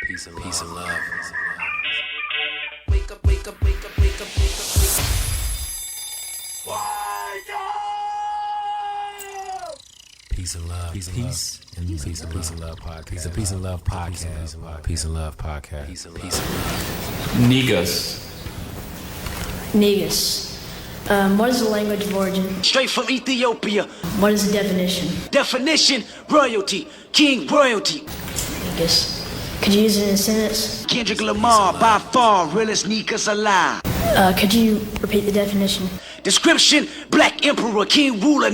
Peace and love. Wake up, wake up, wake up, wake up, wake up, wake up. Peace and love. Peace and love podcast. Peace and love podcast. Peace and love podcast. Peace and love. Niggas. Negus. What is the language of origin? Straight from Ethiopia. What is the definition? Definition, royalty, king royalty. Negus. Could you use it in a sentence? Kendrick Lamar, by far, realest niggas alive. Could you repeat the definition? Description, black emperor, king ruler.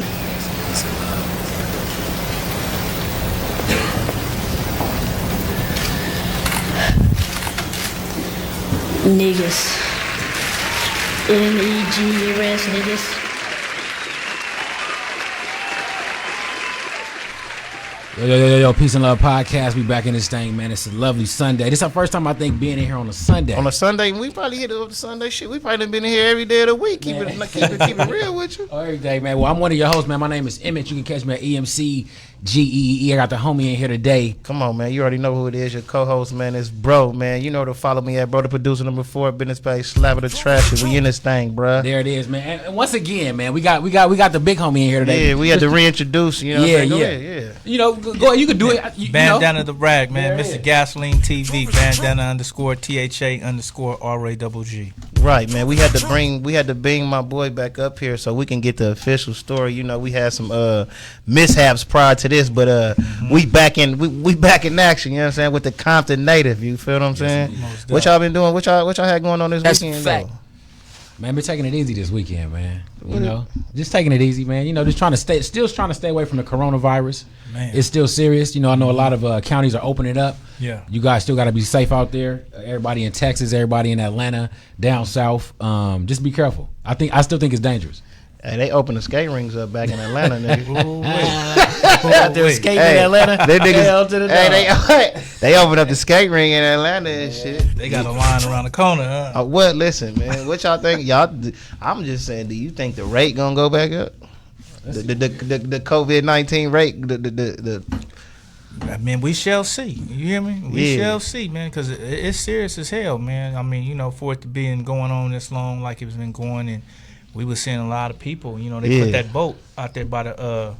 Negus. N-E-G-U-S, Negus. Yo, Peace and Love Podcast. We back in this thing, man. It's a lovely Sunday. This is our first time, I think, being in here on a Sunday. On a Sunday, we probably hit up the Sunday shit. We probably done been in here every day of the week. Keep it real with you. Oh, every day, man. Well, I'm one of your hosts, man. My name is Emmett. You can catch me at EMCGEE. I got the homie in here today. Come on, man. You already know who it is. Your co-host, man. It's Bro, man. You know to follow me at Bro, the producer number 4, business page, Slap of the Trash. We in this thing, bruh. There it is, man. And once again, man, we got the big homie in here today. Yeah, we had to reintroduce. You know what I'm saying? Go ahead, yeah. You know, go ahead. You can do it. Bandana Tha Ragg, man. Mr. Gasoline TV. Bandana _THA_RAGG. Right, man. We had to bring my boy back up here so we can get the official story. You know, we had some mishaps prior to this, but we back in action. You know what I'm saying? With the Compton native. You feel what I'm saying? What y'all been doing? What y'all had going on this weekend? Fact. Though? Man, been taking it easy this weekend, man. You know, just taking it easy, man. You know, just trying to stay away from the coronavirus. Man. It's still serious. You know, I know a lot of counties are opening up. Yeah. You guys still got to be safe out there. Everybody in Texas, everybody in Atlanta, down south. Just be careful. I still think it's dangerous. Hey, they opened the skate rings up back in Atlanta, nigga. Out there skating in Atlanta. They niggas, they opened up the skate ring in Atlanta and shit. They got a line around the corner, huh? What? Listen, man. What y'all think? I'm just saying. Do you think the rate gonna go back up? The COVID-19 rate. I mean, we shall see. You hear me? We shall see, man, because it's serious as hell, man. I mean, you know, for it to be going on this long, like it's been going, and we were seeing a lot of people. You know, they put that boat out there by the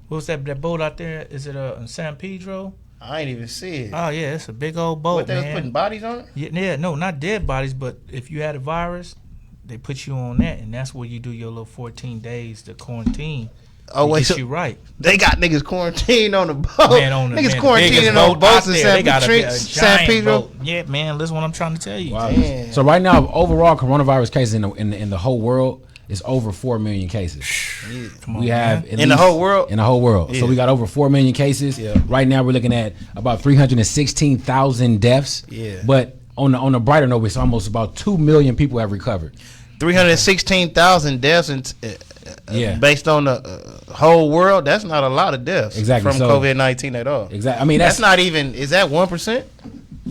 what was that boat out there? Is it in San Pedro? I ain't even see it. Oh yeah, it's a big old boat. What, they was putting bodies on it? Yeah, no, not dead bodies, but if you had a virus, they put you on that, and that's where you do your little 14 days to quarantine. Oh wait, so you right? They got niggas quarantined on the boat. Man, niggas quarantined on boats in San Pedro. Yeah, man, listen what I'm trying to tell you. Wow. So right now, overall coronavirus cases in the whole world is over 4 million cases. Yeah. Come on, we have in the whole world. In the whole world. Yeah. So we got over 4 million cases. Yeah. Right now we're looking at about 316,000 deaths. Yeah. But on a brighter note, it's almost about 2 million people have recovered. 316,000 deaths based on the whole world. That's not a lot of deaths from COVID-19 at all. Exactly. I mean, that's not even. Is that 1%?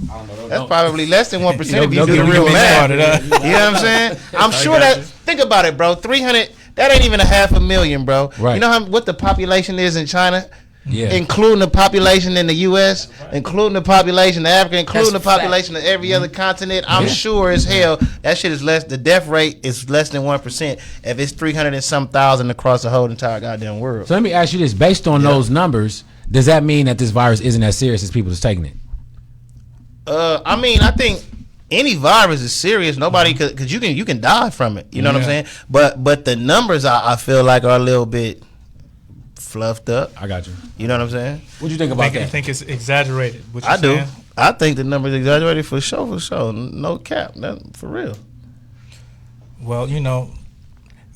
I don't know. That's probably less than 1% if you do the real math. You know what I'm saying? I'm sure that. Think about it, bro. 300. That ain't even 500,000, bro. Right. You know what the population is in China? Yeah. Including the population in the U.S., including the population of Africa, including the population of every other continent. I'm sure as hell that shit is less. The death rate is less than 1% if it's 300 and some thousand across the whole entire goddamn world. So let me ask you this: based on those numbers, does that mean that this virus isn't as serious as people is taking it? I mean, I think any virus is serious. Nobody because you can die from it. You know what I'm saying? But the numbers I feel like are a little bit fluffed up. I got you. You know what I'm saying? What do you think about that? I think it's exaggerated. What I do. I think the numbers exaggerated for sure. No cap. For real. Well, you know,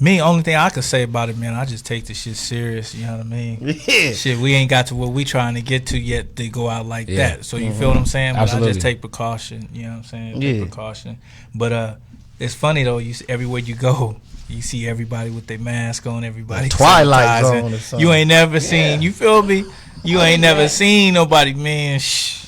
me, only thing I could say about it, man, I just take this shit serious. You know what I mean? Yeah. Shit, we ain't got to what we trying to get to yet to go out like that. So you feel what I'm saying? But Absolutely. I just take precaution. You know what I'm saying? Yeah. Take precaution. But it's funny though. Everywhere you go, you see everybody with their mask on. Everybody Twilight Zone or something. You ain't never seen. You feel me? You ain't never seen nobody, man.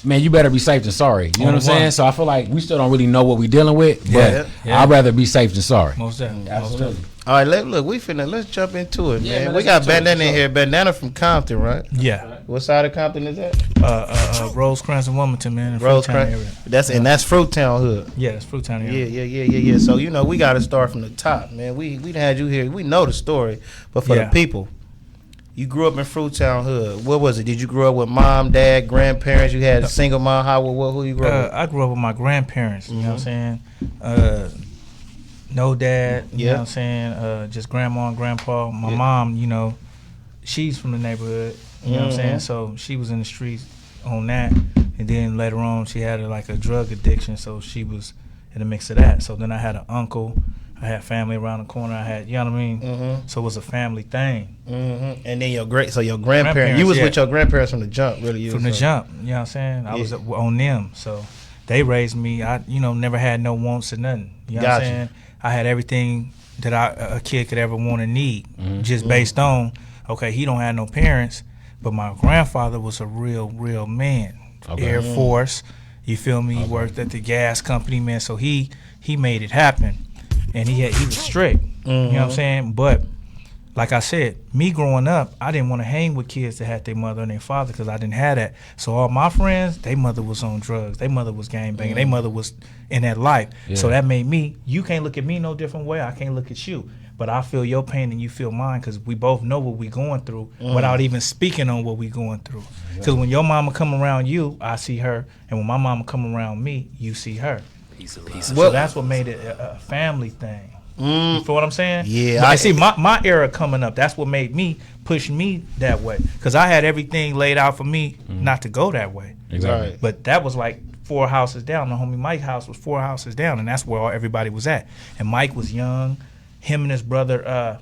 Man, you better be safe than sorry. You know what I'm saying? So I feel like we still don't really know what we dealing with, but I'd rather be safe than sorry. Most definitely. Absolutely. All right, let's jump into it, Yeah, man. man, We let's got get to it, Bandana in here. Bandana from Compton, right? Yeah. What side of Compton is that? Rosecrans and Wilmington, man. In Rosecrans. Fruitown area. That's Fruitown hood. Yeah, that's Fruitown area. Yeah. So we got to start from the top, man. We had you here. We know the story, but for the people, you grew up in Fruitown hood. What was it? Did you grow up with mom, dad, grandparents? You had a single mom. Who you grew up with? I grew up with my grandparents. You know what I'm saying? No dad. You know what I'm saying? Just grandma and grandpa. My mom, you know, she's from the neighborhood. You know what I'm saying? So she was in the streets on that, and then later on she had like a drug addiction, so she was in the mix of that. So then I had an uncle. I had family around the corner. I had, you know what I mean? So it was a family thing. And then your grandparents, you was with your grandparents from the jump, really? From the jump, you know what I'm saying? I was on them. So they raised me. I, never had no wants or nothing. You know what I'm saying? I had everything that a kid could ever want and need, just based on, okay, he don't have no parents, but my grandfather was a real man. Okay. Air Force, you feel me? He worked at the gas company, man. So he made it happen. And he was strict, you know what I'm saying? But like I said, me growing up, I didn't want to hang with kids that had their mother and their father because I didn't have that. So all my friends, their mother was on drugs, their mother was gangbanging, their mother was in that life. Yeah. So that made me, you can't look at me no different way, I can't look at you. But I feel your pain and you feel mine because we both know what we going through without even speaking on what we going through. Because when your mama come around you, I see her. And when my mama come around me, you see her. So that's what made it a family thing. You feel what I'm saying? Yeah. But I see my era coming up. That's what made me push me that way. Because I had everything laid out for me not to go that way. Exactly. Right. But that was like 4 houses down. The homie Mike's house was 4 houses down, and that's where everybody was at. And Mike was young. Him and his brother,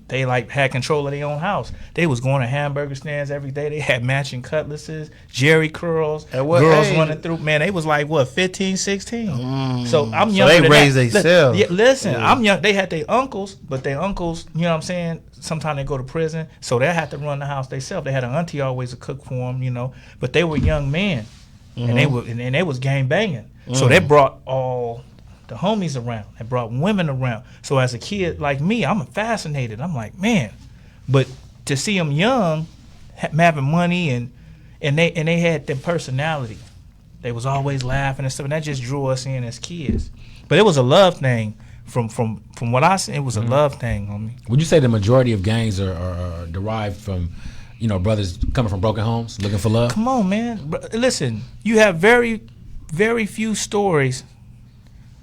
they like had control of their own house. They was going to hamburger stands every day. They had matching cutlasses, Jerry curls, girls running through. Man, they was like, what, 15, 16? So I'm young. So they raised themselves. Listen, I'm young. They had their uncles, but their uncles, you know what I'm saying, sometimes they go to prison. So they had to run the house themselves. They had an auntie always to cook for them, But they were young men, and they was gang banging. So they brought all the homies around. They brought women around. So as a kid like me, I'm fascinated. I'm like, man. But to see them young, having money, and they had their personality. They was always laughing and stuff, and that just drew us in as kids. But it was a love thing. From what I see, it was a love thing on me. Would you say the majority of gangs are derived from, brothers coming from broken homes, looking for love? Come on, man. Listen, you have very, very few stories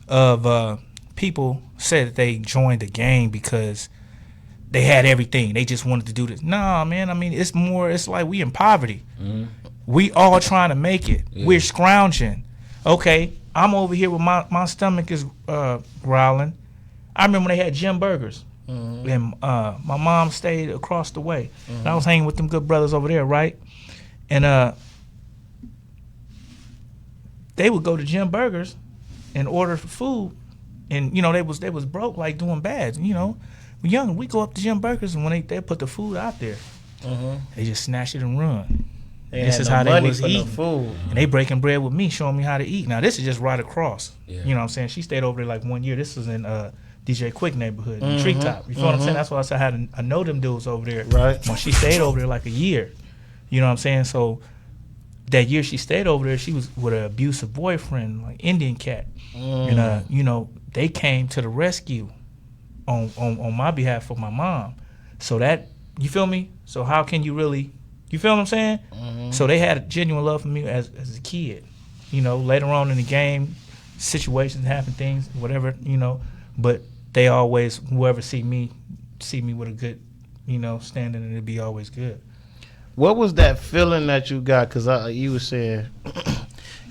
of people said that they joined the gang because they had everything. They just wanted to do this. Nah, man. I mean, it's like we in poverty. We all trying to make it. Yeah. We're scrounging. Okay, I'm over here with my stomach is growling. I remember when they had Jim Burgers. And my mom stayed across the way. And I was hanging with them good brothers over there, right? And they would go to Jim Burgers and order for food, and they was broke, like doing bad. We young, we go up to Jim Burgers, and when they put the food out there, they just snatch it and run. This is how they was eating, and they breaking bread with me, showing me how to eat. Now this is just right across. Yeah. You know what I'm saying? She stayed over there like 1 year. This was in DJ Quick neighborhood, in Treetop. You feel what I'm saying? That's why I said I know them dudes over there. Right. When she stayed over there like a year, you know what I'm saying? So that year she stayed over there, she was with an abusive boyfriend, like Indian cat. And they came to the rescue on my behalf for my mom. So that, you feel me? So how can you really, you feel what I'm saying? So they had a genuine love for me as a kid. Later on in the game, situations happen, things, whatever, but they always, whoever see me with a good, standing, and it'd be always good. What was that feeling that you got? Because you were saying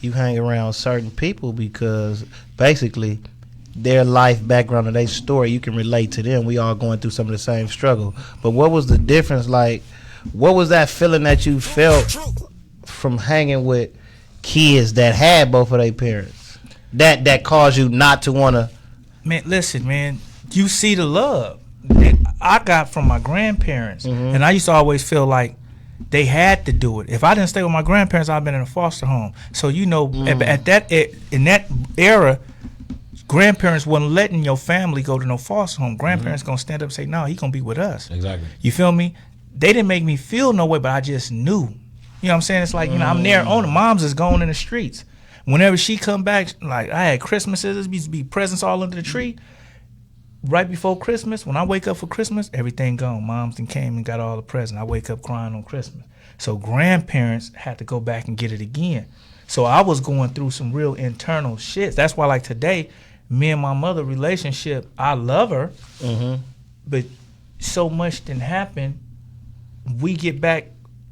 you hang around certain people because basically their life background and their story, you can relate to them. We all going through some of the same struggle. But what was the difference? Like, what was that feeling that you felt from hanging with kids that had both of their parents that caused you not to want to? Man, listen, man, you see the love that I got from my grandparents. And I used to always feel like they had to do it. If I didn't stay with my grandparents, I'd been in a foster home. So in that era, grandparents wasn't letting your family go to no foster home. Grandparents gonna stand up and say, "No, he gonna be with us." Exactly. You feel me? they didn't make me feel no way, but I just knew. You know what I'm saying? It's like, you know, I'm there on the mom's is going in the streets. Whenever she come back, like I had Christmases, used to be presents all under the tree. Right before Christmas, when I wake up for Christmas, everything gone. Moms then came and got all the presents. I wake up crying on Christmas. So grandparents had to go back and get it again. So I was going through some real internal shit. That's why, like today, me and my mother relationship, I love her, but so much didn't happen. We get back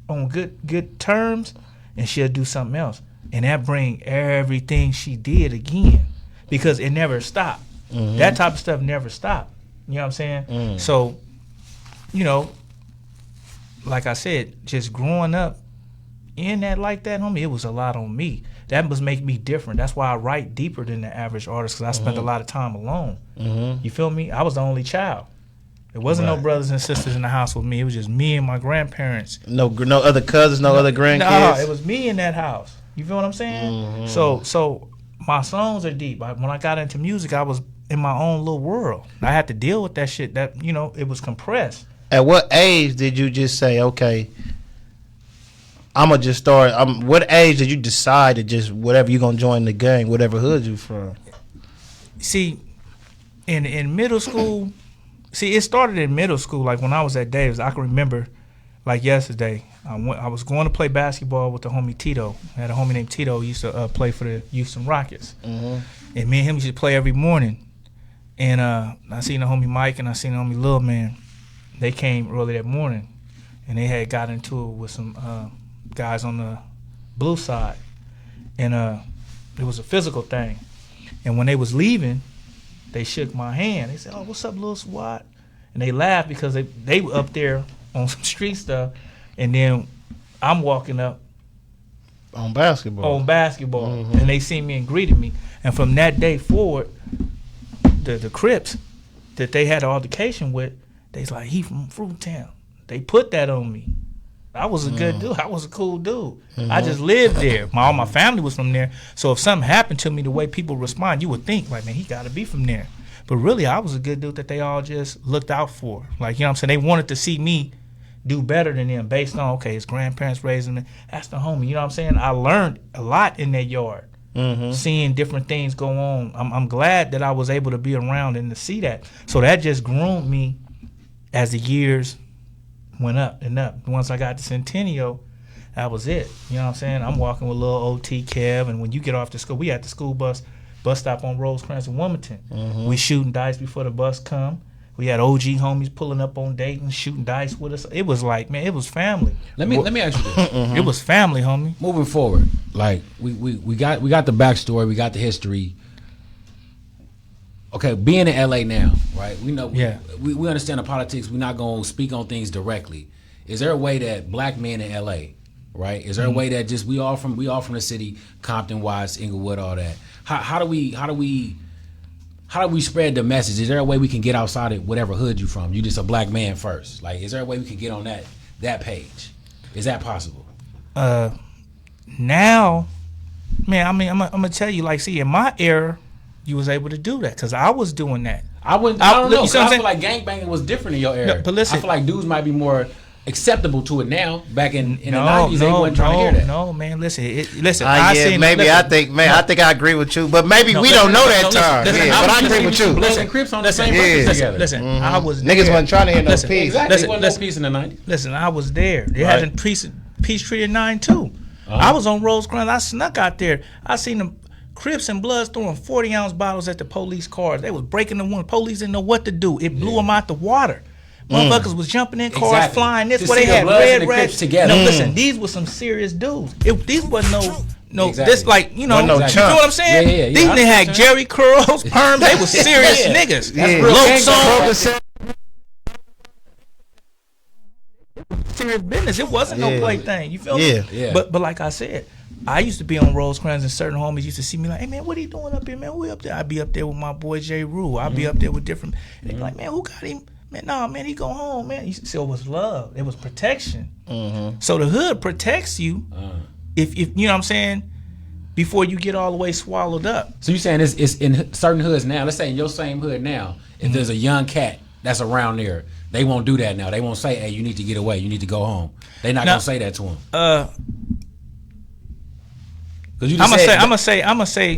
on good terms, and she'll do something else, and that bring everything she did again, because it never stopped. That type of stuff never stopped. You know what I'm saying? So, you know, like I said, just growing up in that like that, homie, it was a lot on me. That was make me different. That's why I write deeper than the average artist, because I spent a lot of time alone. You feel me? I was the only child. There wasn't no brothers and sisters in the house with me. It was just me and my grandparents. No other cousins, no other grandkids. No, it was me in that house. You feel what I'm saying? So my songs are deep. When I got into music, I was in my own little world. I had to deal with that shit. That, you know, it was compressed. At what age did you just say, okay, I'm gonna just start? What age did you decide to just whatever you gonna join the gang, whatever hood you from? See, in middle school, it started in middle school. Like when I was at Davis, I can remember, like yesterday, I was going to play basketball with the homie Tito. I had a homie named Tito who used to play for the Houston Rockets, and me and him used to play every morning. And I seen the homie Mike and I seen the homie Lil Man. They came early that morning, and they had got into it with some guys on the blue side, and it was a physical thing. And when they was leaving, they shook my hand. They said, "Oh, what's up, Lil SWAT?" And they laughed because they were up there on some street stuff, and then I'm walking up on basketball, and they seen me and greeted me. And from that day forward, the Crips that they had an altercation with, they's like, he from Fruit Town. They put that on me. I was a good dude. I was a cool dude. I just lived there. All my family was from there. So if something happened to me, the way people respond, you would think, like, man, he got to be from there. But really, I was a good dude that they all just looked out for. Like, you know what I'm saying? They wanted to see me do better than them based on, okay, his grandparents raising me. That's the homie. You know what I'm saying? I learned a lot in that yard. Seeing different things go on. I'm glad that I was able to be around and to see that. So that just groomed me as the years went up and up. Once I got to Centennial, that was it. You know what I'm saying? I'm walking with little OT Kev, and when you get off the school, we at the school bus stop on Rosecrans in Wilmington. We shooting dice before the bus come. We had OG homies pulling up on Dayton, shooting dice with us. It was like, man, it was family. Let me ask you this. It was family, homie. Moving forward, like we got the backstory, we got the history. Okay, being in LA now, right? We know we understand the politics. We're not gonna speak on things directly. Is there a way that black men in LA, right? Is there a way that just we all from the city, Compton, Watts, Inglewood, all that? How do we spread the message? Is there a way we can get outside of whatever hood you from? You just a black man first. Like, is there a way we can get on that page? Is that possible? Now, man, I mean, I'm gonna tell you, like, see, in my era, you was able to do that because I was doing that. I don't know. I feel like gangbanging was different in your era. No, but listen, I feel like dudes might be more acceptable to it now. Back in the 90s, they wasn't trying to hear that. No, man, listen. I think I agree with you, but maybe we don't know that time. But I agree with you. Listen, Crips on the same purpose together. Listen, I was niggas wasn't trying to hear no peace. Exactly, there wasn't no peace in the 90s. Listen, I was there. They had a peace treaty in 9-2. I was on Rosecrans. I snuck out there. I seen them Crips and Bloods throwing 40-ounce bottles at the police cars. They was breaking the window. Police didn't know what to do. It blew them out the water. Motherfuckers was jumping in cars, flying this way. They had red rats together. No, listen, these were some serious dudes. These wasn't this like, you know, you know what I'm saying? Yeah. These niggas had Jerry curls, perms. They was serious niggas. That's real serious business. It wasn't no plaything. You feel me? Yeah. But like I said, I used to be on Rosecrans, and certain homies used to see me like, hey man, what are you doing up here, man? We up there? I'd be up there with my boy J. Rule. I'd be up there with different. They be like, man, who got him? Man, nah, man, he go home, man. So it was love. It was protection. So the hood protects you if you know what I'm saying, before you get all the way swallowed up. So you saying it's in certain hoods now. Let's say in your same hood now, if there's a young cat that's around there, they won't do that now. They won't say, "Hey, you need to get away. You need to go home." They not gonna say that to him. I'm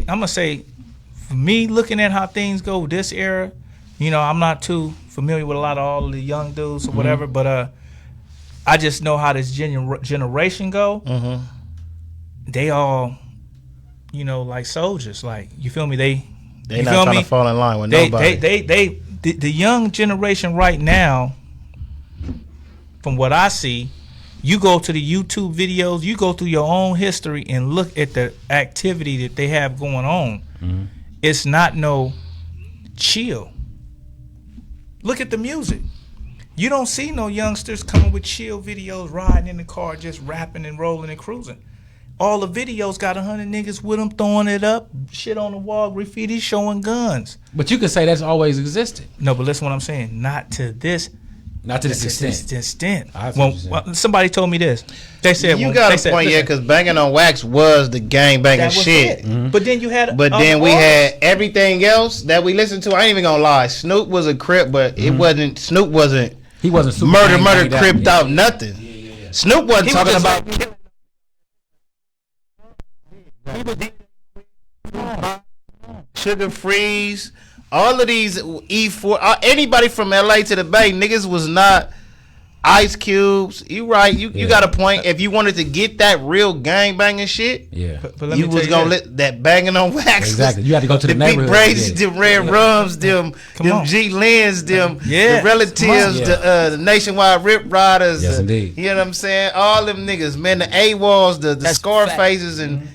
gonna say, for me, looking at how things go this era, you know, I'm not too familiar with a lot of all of the young dudes or whatever, but I just know how this generation go. They all, you know, like soldiers. Like, you feel me? They not trying to fall in line with nobody. The young generation right now, from what I see, you go to the YouTube videos, you go through your own history and look at the activity that they have going on. It's not no chill. Look at the music. You don't see no youngsters coming with chill videos, riding in the car, just rapping and rolling and cruising. All the videos got 100 niggas with them throwing it up, shit on the wall, graffiti, showing guns. But you could say that's always existed. No, but listen what I'm saying. Not to this extent. Well, somebody told me this. They said you got a point, because Banging on Wax was the gang banging shit. But then you had, we had everything else that we listened to. I ain't even gonna lie. Snoop was a Crip, but it wasn't. Snoop wasn't. He wasn't super murder, Cripped out, nothing. Snoop wasn't talking about. Sugar Freeze, all of these E4, anybody from LA to the Bay, niggas was not Ice Cubes. You right, you got a point. If you wanted to get that real gang banging shit, but you was gonna let that Banging on Wax. Exactly, you had to go to the big braids, them red rums, them G Lens, them the relatives, the Nationwide Rip Riders. Yes, indeed. You know what I'm saying? All them niggas, man, the AWOLs, the Scarfaces, and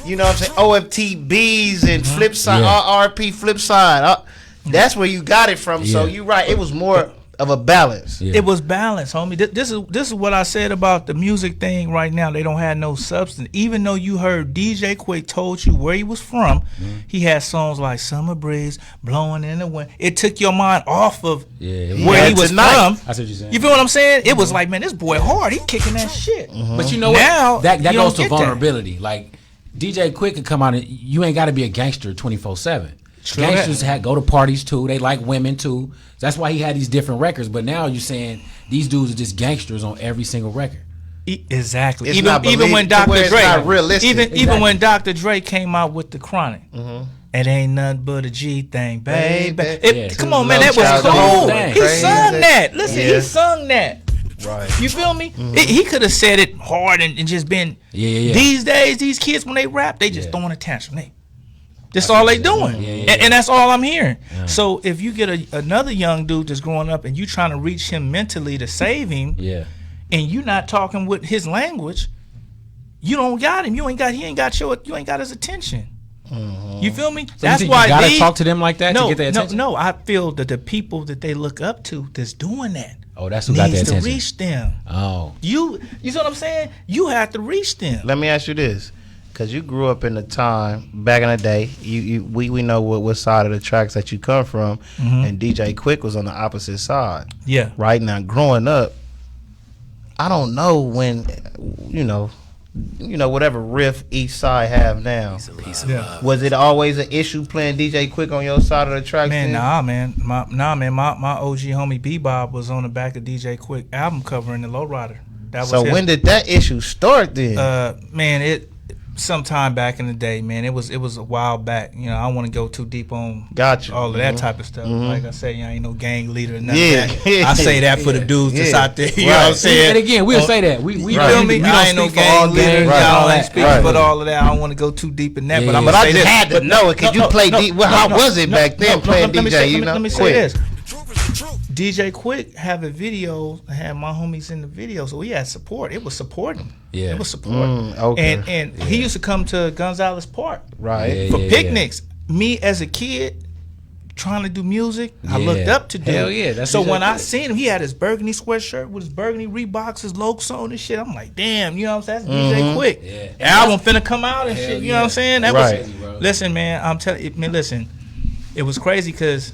you know what I'm saying, OFTBs and Flip Side, RRP Flip Side. That's where you got it from. So you right, it was more of a balance. It was balance, homie. This is what I said about the music thing right now. They don't have no substance. Even though you heard DJ Quick told you where he was from, he had songs like Summer Breeze, Blowing in the Wind. It took your mind off of where he was from. That's what you're saying. You feel what I'm saying? It was like, man, this boy hard. He kicking that shit. But you know what? Now, that goes to vulnerability. Like, DJ Quick could come out and you ain't got to be a gangster 24/7. Gangsters go to parties too. They like women too. That's why he had these different records. But now you're saying these dudes are just gangsters on every single record. Exactly. It's Even when Dr. Dre, even when Dr. Dre came out with the Chronic, it ain't nothing but a G thing, baby. Come on, man, that was cool. He sung that. Listen, he sung that. Right. You feel me? He could have said it hard and just been. These days, these kids when they rap, they just throwing a tantrum. That's all they doing, and that's all I'm hearing. So if you get another young dude that's growing up and you trying to reach him mentally to save him, and you not talking with his language, you don't got him. You ain't got his attention. You feel me? So that's you why you gotta talk to them like that to get their attention. No, I feel that the people that they look up to that's doing that. Oh, that's who got their attention. Needs to reach them. Oh, you see what I'm saying? You have to reach them. Let me ask you this, because you grew up in the time back in the day. We know what side of the tracks that you come from, and DJ Quick was on the opposite side. Yeah. Right now, growing up, I don't know when whatever riff each side have now. Was it always an issue playing DJ Quick on your side of the track? Man, my OG homie B-Bob was on the back of DJ Quick album cover in the Lowrider. So when did that issue start then? Man, it sometime back in the day, man. It was a while back. You know, I don't want to go too deep on all of that type of stuff. Like I said, I ain't no gang leader or nothing. I say that for the dudes that's out there. You know what I'm saying? And again, we'll say that. We feel me? I ain't no gang leader. Y'all ain't speaking for all of that. I don't want to go too deep in that. But I'm gonna say this. I just had to know it because you played. How was it back then playing DJ? Let me say this. DJ Quick have a video, had my homies in the video, so he had support. It was supporting. It was supporting. And he used to come to Gonzales Park for picnics. Me as a kid trying to do music, I looked up to do. So when I seen him, he had his burgundy sweatshirt with his burgundy Reeboks, his logo on and shit. I'm like, damn, you know what I'm saying? That's DJ Quick. Album finna come out and shit. You know what I'm saying? That was. Listen, man, I'm telling you, man. Listen, it was crazy because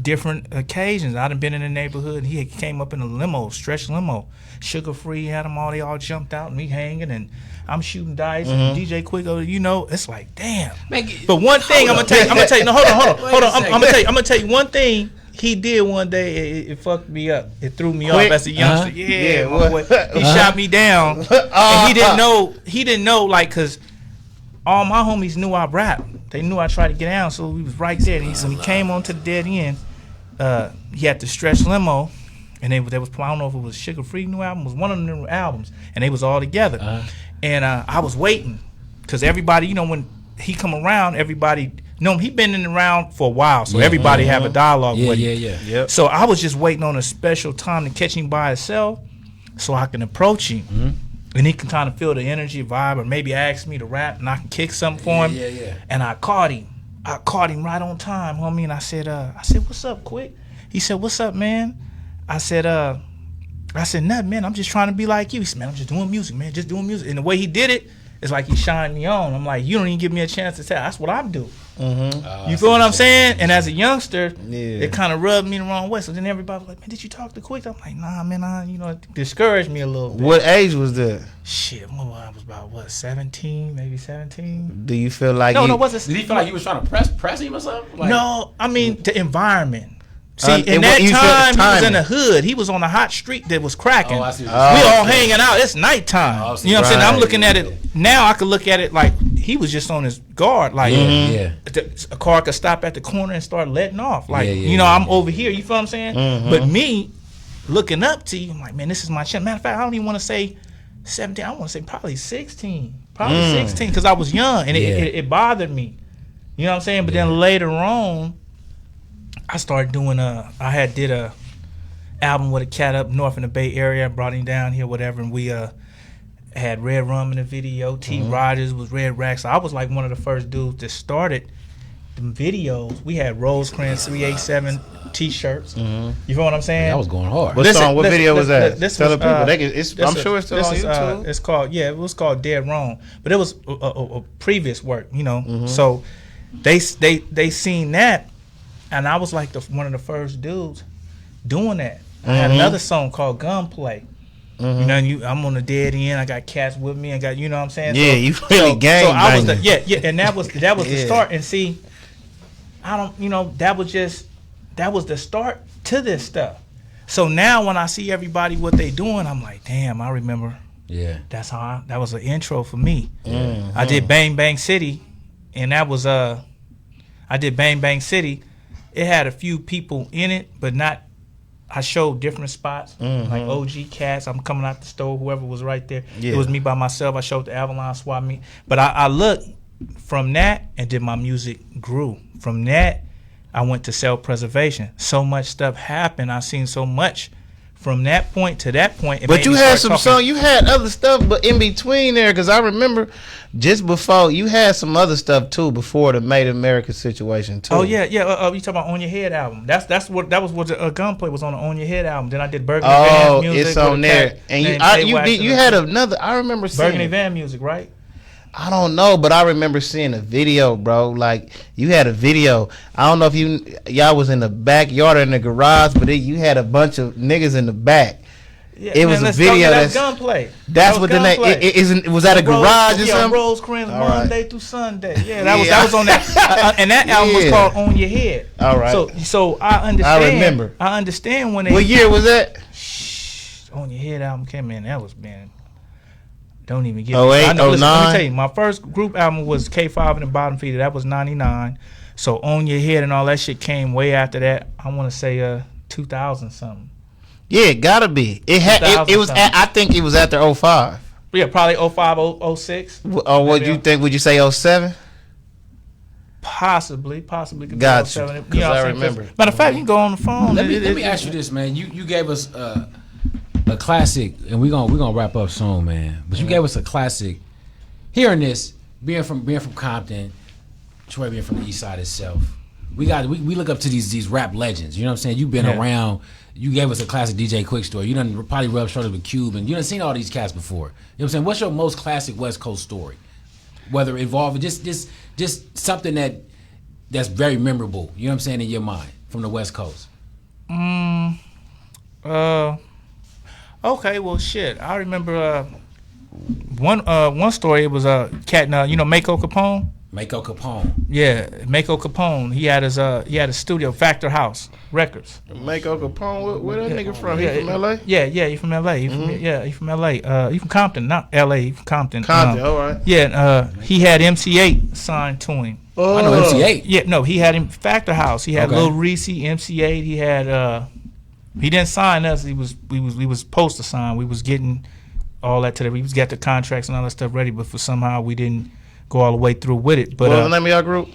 different occasions. I done been in the neighborhood and he came up in a limo, stretch limo. Sugar Free had them all, they all jumped out and me hanging and I'm shooting dice and DJ Quick, it's like, damn. Man, but one thing I'm gonna tell you, no, hold on. I'm gonna tell you one thing he did one day. It fucked me up. It threw me Quick? off as a youngster. Uh-huh. Yeah, what? my boy. He shot me down, and he didn't know. He didn't know, like, cause all my homies knew I rap. They knew I tried to get down, so we was right there. And so he came on to the dead end. He had the Stretch Limo, and they was I don't know if it was Sugar Free new album. It was one of the new albums, and they was all together. And I was waiting, cause everybody, you know, when he come around, everybody. No, he been in around for a while, so everybody have a dialogue with him. Yep. So I was just waiting on a special time to catch him by himself, so I can approach him, and he can kind of feel the energy, vibe, or maybe ask me to rap, and I can kick something for him. Yeah. And I caught him. I caught him right on time, homie. And I said, "What's up, Quick?" He said, "What's up, man?" I said, "Nothing, man. I'm just trying to be like you." He said, "Man, I'm just doing music, man. Just doing music." And the way he did it, it's like he shined me on. I'm like, you don't even give me a chance to tell. That's what I do. You feel what I'm saying? And as a youngster, it kind of rubbed me the wrong way. So then everybody was like, "Man, did you talk to Quick?" I'm like, "Nah, man. It discouraged me a little bit." What age was that? Shit, I was about 17, maybe 17. Do you feel like No, wasn't. Did he feel like you was trying to press him or something? Like, No, I mean the environment. See, it in wa- that you said time, he was timing. in the hood. He was on a hot street that was cracking. Oh, I see We what you're saying. all hanging out. It's nighttime. Oh, I see. You know what I'm saying? I'm Right. looking at it now. I could look at it like he was just on his guard. Like Yeah. a car could stop at the corner and start letting off. Like Yeah, I'm over here. You feel what I'm saying? But me looking up to you, I'm like, man, this is my chance. Matter of fact, I don't even want to say 17. I want to say probably 16. Probably 16 because I was young and it bothered me. You know what I'm saying? But then later on, I started doing I did a album with a cat up north in the Bay Area. I brought him down here, whatever, and we had Red Rum in the video. T. Rogers was Red Rack. So I was like one of the first dudes that started the videos. We had Rosecrans 387 T-shirts. You feel what I'm saying? That was going hard. What song? What video was that? This Tell was, the people. I'm sure it's still on YouTube. It's called it was called Dead Wrong, but it was a previous work, you know. So they seen that, and I was like one of the first dudes doing that. I had another song called Gunplay. You know, I'm on the dead end. I got cats with me. I got, you know what I'm saying? Yeah, you really gang So I was banging. and that was the start. And see, I don't, that was the start to this stuff. So now when I see everybody what they doing, I'm like, damn, I remember. Yeah. That was an intro for me. I did Bang Bang City, and that was I did Bang Bang City. It had a few people in it, but not. I showed different spots, like OG Cats. I'm coming out the store, whoever was right there. Yeah. It was me by myself. I showed the Avalon Swap Meet. But I looked from that, and then my music grew. From that, I went to self-preservation. So much stuff happened. I seen so much. From that point to that point, it But made you me had start some talking. song. You had other stuff, but in between there, because I remember just before you had some other stuff too before the Made America situation too. Oh yeah. You talking about On Your Head album? That was what the Gunplay was on the On Your Head album. Then I did Burgundy Van music. It's on with a there, cat and named you had another. I remember seeing Burgundy Van music, right? I don't know, but I remember seeing a video, bro. Like you had a video. I don't know if y'all was in the backyard or in the garage, but you had a bunch of niggas in the back. Yeah, It was a let's video That's that's- Gunplay. That's That what was the name. Gunplay. Was that a garage or yeah, something? Rosecrans All right. Monday through Sunday. Yeah, that was on that. And that album was Yeah. called On Your Head. All right. So I understand. I remember. I understand when they. What year was that? On Your Head album came in. That was man. Don't even get 08, I know, listen, let me 09? tell you, my first group album was K5 and the Bottom Feeder. That was 99. So On Your Head and all that shit came way after that. I want to say 2000 something. Yeah, it gotta be. It had. It was. 2000 I think it was after 05. Yeah, probably 05, 06. Or what you think? Would you say 07? Possibly could be Got 07. you, know 'cause what I I'm saying? remember. Matter of fact, you can go on the phone. Let me ask you this, man. You gave us a classic, and we're gonna wrap up soon, man. But you gave us a classic. Hearing this, being from Compton, Troy being from the East Side itself, we look up to these rap legends. You know what I'm saying? You've been around. You gave us a classic DJ Quick story. You done probably rubbed shoulders with Cube, and you done seen all these cats before. You know what I'm saying? What's your most classic West Coast story? Whether involving just something that's very memorable. You know what I'm saying in your mind from the West Coast. Okay, well, shit. I remember one story. It was a cat, Mako Capone. Mako Capone. Yeah, Mako Capone. He had a studio, Factor House Records. Mako Capone, where that nigga from? He from LA? Yeah, he from LA. He from LA. He from Compton, not LA. He from Compton. Compton, all right. Yeah, he had MC8 signed to him. I know MC8. Yeah, no, he had him Factor House. He had Okay. Lil Reese, MC8. He had he didn't sign us. We was supposed to sign. We was getting all that today. We was got the contracts and all that stuff ready, but for somehow we didn't go all the way through with it. But what was the name of y'all group?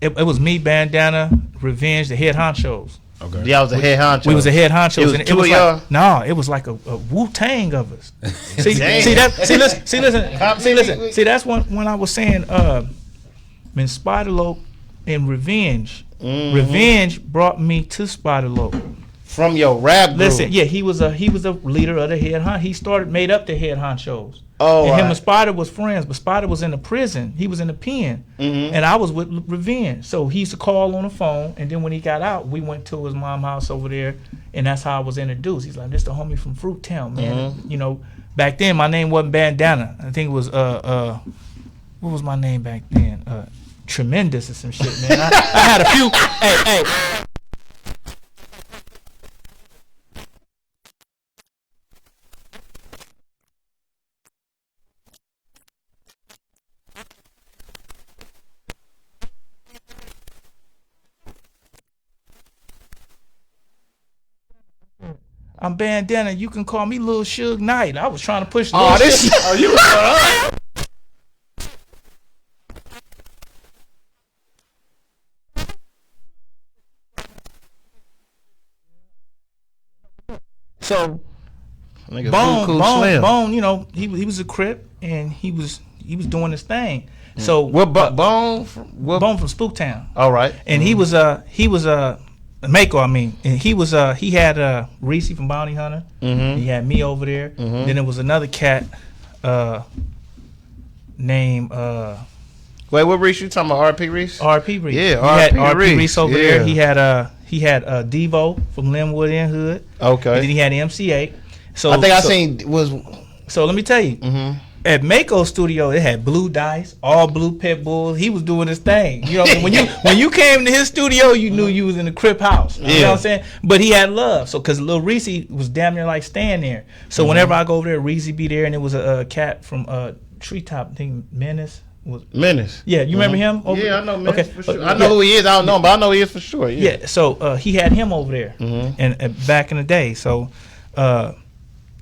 It was me, Bandana, Revenge, the head honchos. Okay. Y'all was a head honcho. We was the head honchos. It was and two of y'all? It was like a Wu-Tang of us. See, Damn. See, that's when I was saying, when Spider-Lope and Revenge. Mm-hmm. Revenge brought me to Spider-Lope. From your rap group. Listen, yeah, he was a leader of the head honcho. He made up the head honchos. Oh, and him right. and Spider was friends, but Spider was in the prison. He was in the pen, and I was with Revenge. So he used to call on the phone, and then when he got out, we went to his mom's house over there, and that's how I was introduced. He's like, "This the homie from Fruit Town, man." You know, back then my name wasn't Bandana. I think it was what was my name back then? Tremendous or some shit, man. I had a few. Hey. I'm Bandana. You can call me Lil Suge Knight. I was trying to push. Oh, this. Oh, you was So Nigga, Bone, you know, he was a Crip and he was doing his thing. So What Bone? Bone from Spooktown. All right. And he was Mako, I mean, and he had Reese from Bounty Hunter. He had me over there. Then there was another cat named Wait, what Reese you talking about? RP Reese? RP Reese. Yeah, he had RP Reese. Reese over Yeah. there. He had Devo from Linwood and Hood. Okay. And then he had MC8. So I think I seen was. So let me tell you, at Mako's studio, it had blue dice, all blue pit bulls. He was doing his thing. You know, when you came to his studio, you knew you was in the Crip house. You know what I'm saying? But he had love. So because Lil Reese was damn near like staying there. So whenever I go over there, Reese be there, and it was a cat from Treetop. I think Menace. Menace. Yeah, you remember him? Yeah, I know Menace Okay. for sure. I know who he is. I don't know him, but I know he is for sure. Yeah. Yeah, so he had him over there, and back in the day. So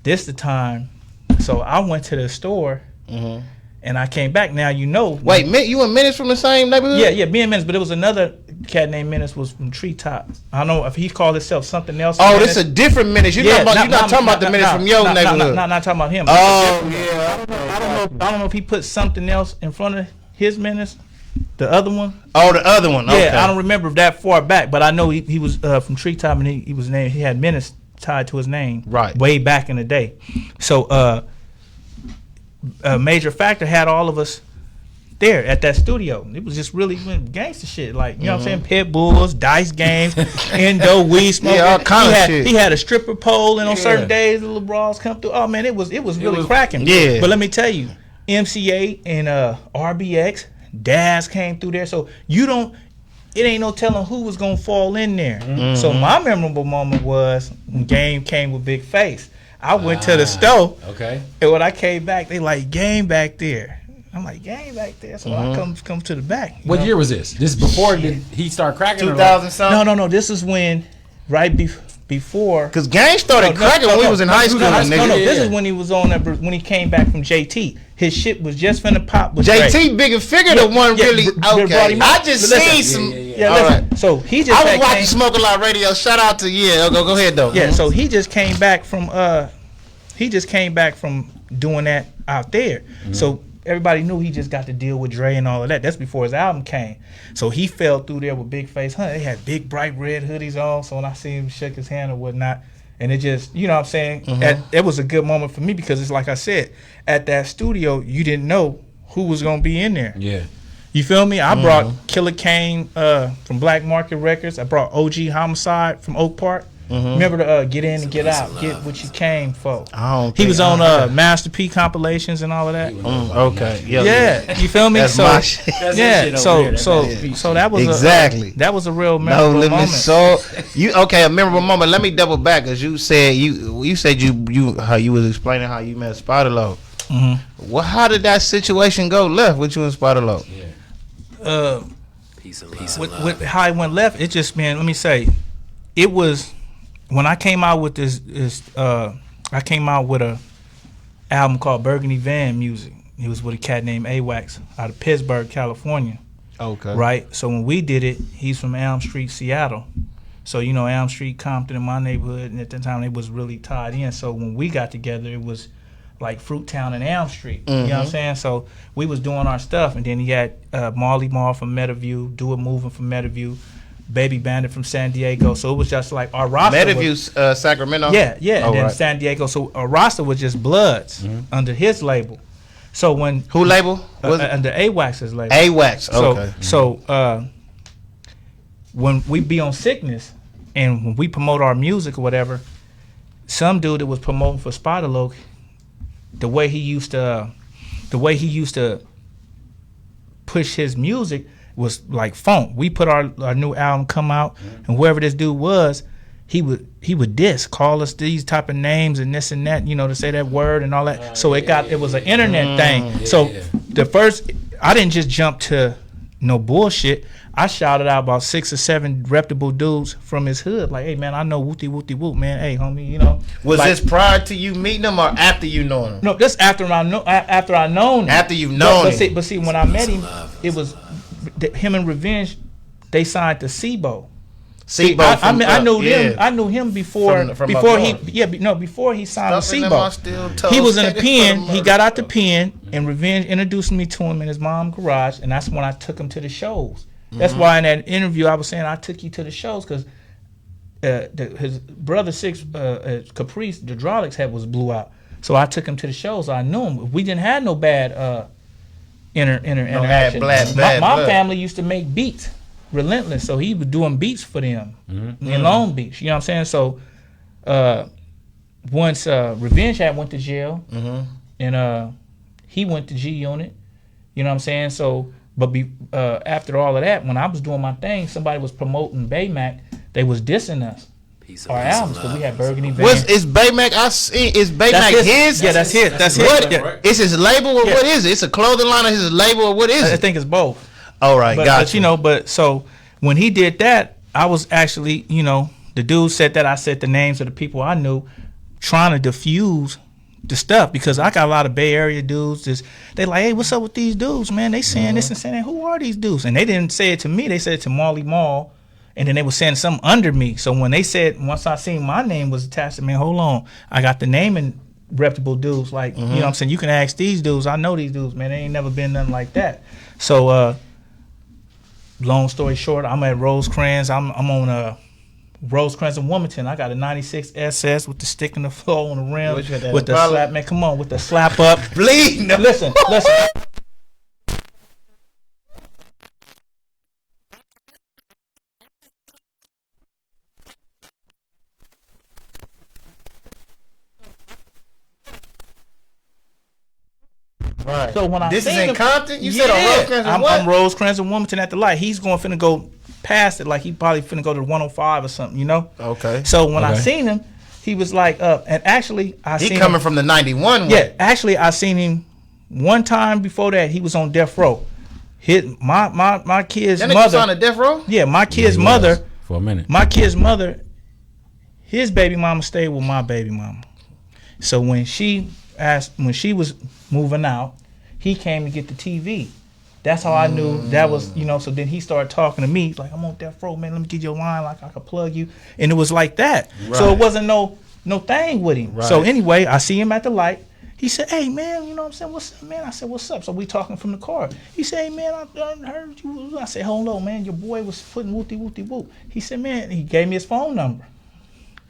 this the time. So I went to the store, and I came back. Now you know. Wait, you and Menace from the same neighborhood? Yeah, me and Menace, but it was another cat named Menace was from Treetop. I don't know if he called himself something else. Oh, this is a different Menace. You're not talking about the Menace from your neighborhood. Not talking about him. Oh, yeah. I don't know if he put something else in front of his Menace. The other one? Oh, the other one. Okay. Yeah, I don't remember that far back, but I know he was from Treetop, and he was named. He had Menace tied to his name, right? Way back in the day. So, Major Factor had all of us there at that studio. It was just really gangster shit, like you know what I'm saying, pit bulls, dice games, endo, weed smoking. Yeah, all kind of shit. He had a stripper pole, and on certain days, the little bras come through. Oh man, it was really cracking. Yeah. But let me tell you, MC8 and RBX. Daz came through there, so it ain't no telling who was gonna fall in there. So my memorable moment was when Game came with Big Face. I went to the store, Okay. and when I came back, they like Game back there. I'm like Game back there, so I come to the back. What year was this? This is before he started cracking? 2000 something. No. This is when before. Because Gang started cracking when we was in high school. No, Nigga. this is when he was on that. When he came back from JT, his shit was just finna pop. With JT Drake. Bigger Figure, the one really. brought Okay. him I up. just But listen, seen some. Yeah, All listen. right. So he just. I was watching Smoke a Lot Radio. Shout out to Go ahead though. Yeah. So he just came back from doing that out there. So everybody knew he just got to deal with Dre and all of that. That's before his album came. So he fell through there with Big Face Hunt. They had big bright red hoodies on. So when I see him shake his hand or whatnot, and it just, you know what I'm saying? It was a good moment for me because it's like I said, at that studio, you didn't know who was going to be in there. Yeah. You feel me? I brought Killer Kane from Black Market Records. I brought OG Homicide from Oak Park. Remember the Get In and Get Out, Get What You Came For. He was on Master P compilations and all of that. Okay. Yeah, you feel me? That's so my shit. yeah, so that was exactly that was a real No memorable Limit moment. Soul. A memorable moment. Let me double back, cause you said you said you how you was explaining how you met Spider Lord. Well, how did that situation go left with you and Spider Lord? Peace With how it went left, it just, man, let me say, it was when I came out with I came out with a album called Burgundy Van Music. It was with a cat named AWAX out of Pittsburgh, California. Okay. Right? So when we did it, he's from Elm Street, Seattle. So, you know, Elm Street, Compton in my neighborhood, and at the time they was really tied in. So when we got together, it was like Fruittown and Elm Street. You know what I'm saying? So we was doing our stuff, and then he had Marley Marl from Meadowview, Do It Moving from Meadowview, Baby Bandit from San Diego. So it was just like our roster. Meadowview, Sacramento. Yeah, and then right. San Diego. So our roster was just Bloods under his label. So when Who label? Under AWAX's label. AWAX. Okay. So when we be on Sickness and when we promote our music or whatever, some dude that was promoting for Spider Loc, the way he used to push his music was like funk. We put our new album come out, and whoever this dude was, he would diss, call us these type of names and this and that, you know, to say that word and all that. So it was an internet thing. So the first, I didn't just jump to no bullshit. I shouted out about 6 or 7 reputable dudes from his hood, like, hey man, I know Wooty Wooty Woot, man. Hey homie, you know. Was like, this prior to you meeting him or after you knowing him? No, this after I known him. After you've known him. But see, when I met him, it was him and Revenge. They signed to SIBO. I knew him. I knew him before before he signed to SIBO. He was in the pen. He got out the pen, and Revenge introduced me to him in his mom's garage, and that's when I took him to the shows. That's why in that interview I was saying I took you to the shows because his brother Six Caprice, the hydraulics head was blew out. So I took him to the shows. I knew him. We didn't have no bad interaction. My family used to make beats, Relentless. So he was doing beats for them in Long Beach. You know what I'm saying? So once Revenge had went to jail, and he went to G Unit. You know what I'm saying? So. But after all of that, when I was doing my thing, somebody was promoting Baymac. They was dissing us. Our albums, because we had Burgundy Van. Is Baymac? Is Baymac his? Yeah, that's his. That's his. What? Yeah. It's his label or what is it? It's a clothing line of his label or what is it? I think it's both. All right, But you know, so when he did that, I was actually, you know, the dude said that I said the names of the people I knew, trying to diffuse the stuff, because I got a lot of Bay Area dudes. They like, hey, what's up with these dudes, man? They saying this and saying that. Who are these dudes? And they didn't say it to me. They said it to Marley Marl, and then they were saying something under me. So when they said, once I seen my name was attached to me, hold on, I got the name and reputable dudes. Like, you know what I'm saying? You can ask these dudes. I know these dudes, man. They ain't never been nothing like that. So long story short, I'm at Rosecrans. I'm on Rosecrans in Wilmington. I got a 96 SS with the stick in the floor on the rim, with the slap, man. Come on, with the slap up. Bleed. No. Listen. Right. So when I this seen is in him, Compton. You said on Rosecrans. I'm Rosecrans in Wilmington at the light. He's finna go past it, like he probably finna go to 105 or something, you know. Okay. So when I seen him, he was like, and actually I seen coming him from the 91. Yeah, actually I seen him one time before that. He was on death row. My kid's that nigga mother was on a death row. Yeah, my kid's mother for a minute. My kid's mother, his baby mama stayed with my baby mama. So when she was moving out, he came to get the TV. That's how I knew that was, you know. So then he started talking to me. He's like, I'm on death row, man. Let me get your line, like I could plug you. And it was like that. Right. So it wasn't no thing with him. Right. So anyway, I see him at the light. He said, hey, man, you know what I'm saying? What's up, man? I said, what's up? So we talking from the car. He said, hey, man, I heard you. I said, hold on, man. Your boy was putting wooty wooty whoop. He said, man, he gave me his phone number.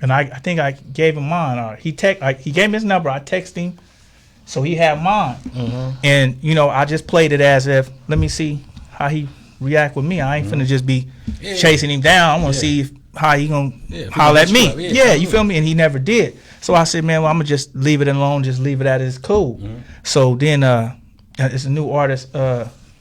And I think I gave him mine. Or he gave me his number. I texted him. So he had mine. And, you know, I just played it as if, let me see how he react with me. I ain't finna just be chasing him down. I want to see how he gonna Yeah, holler at me? people hit you up. Yeah, Yeah, you feel me? And he never did. So I said, man, well, I'm gonna just leave it alone, just leave it at it's cool. Mm-hmm. So then it's a new artist,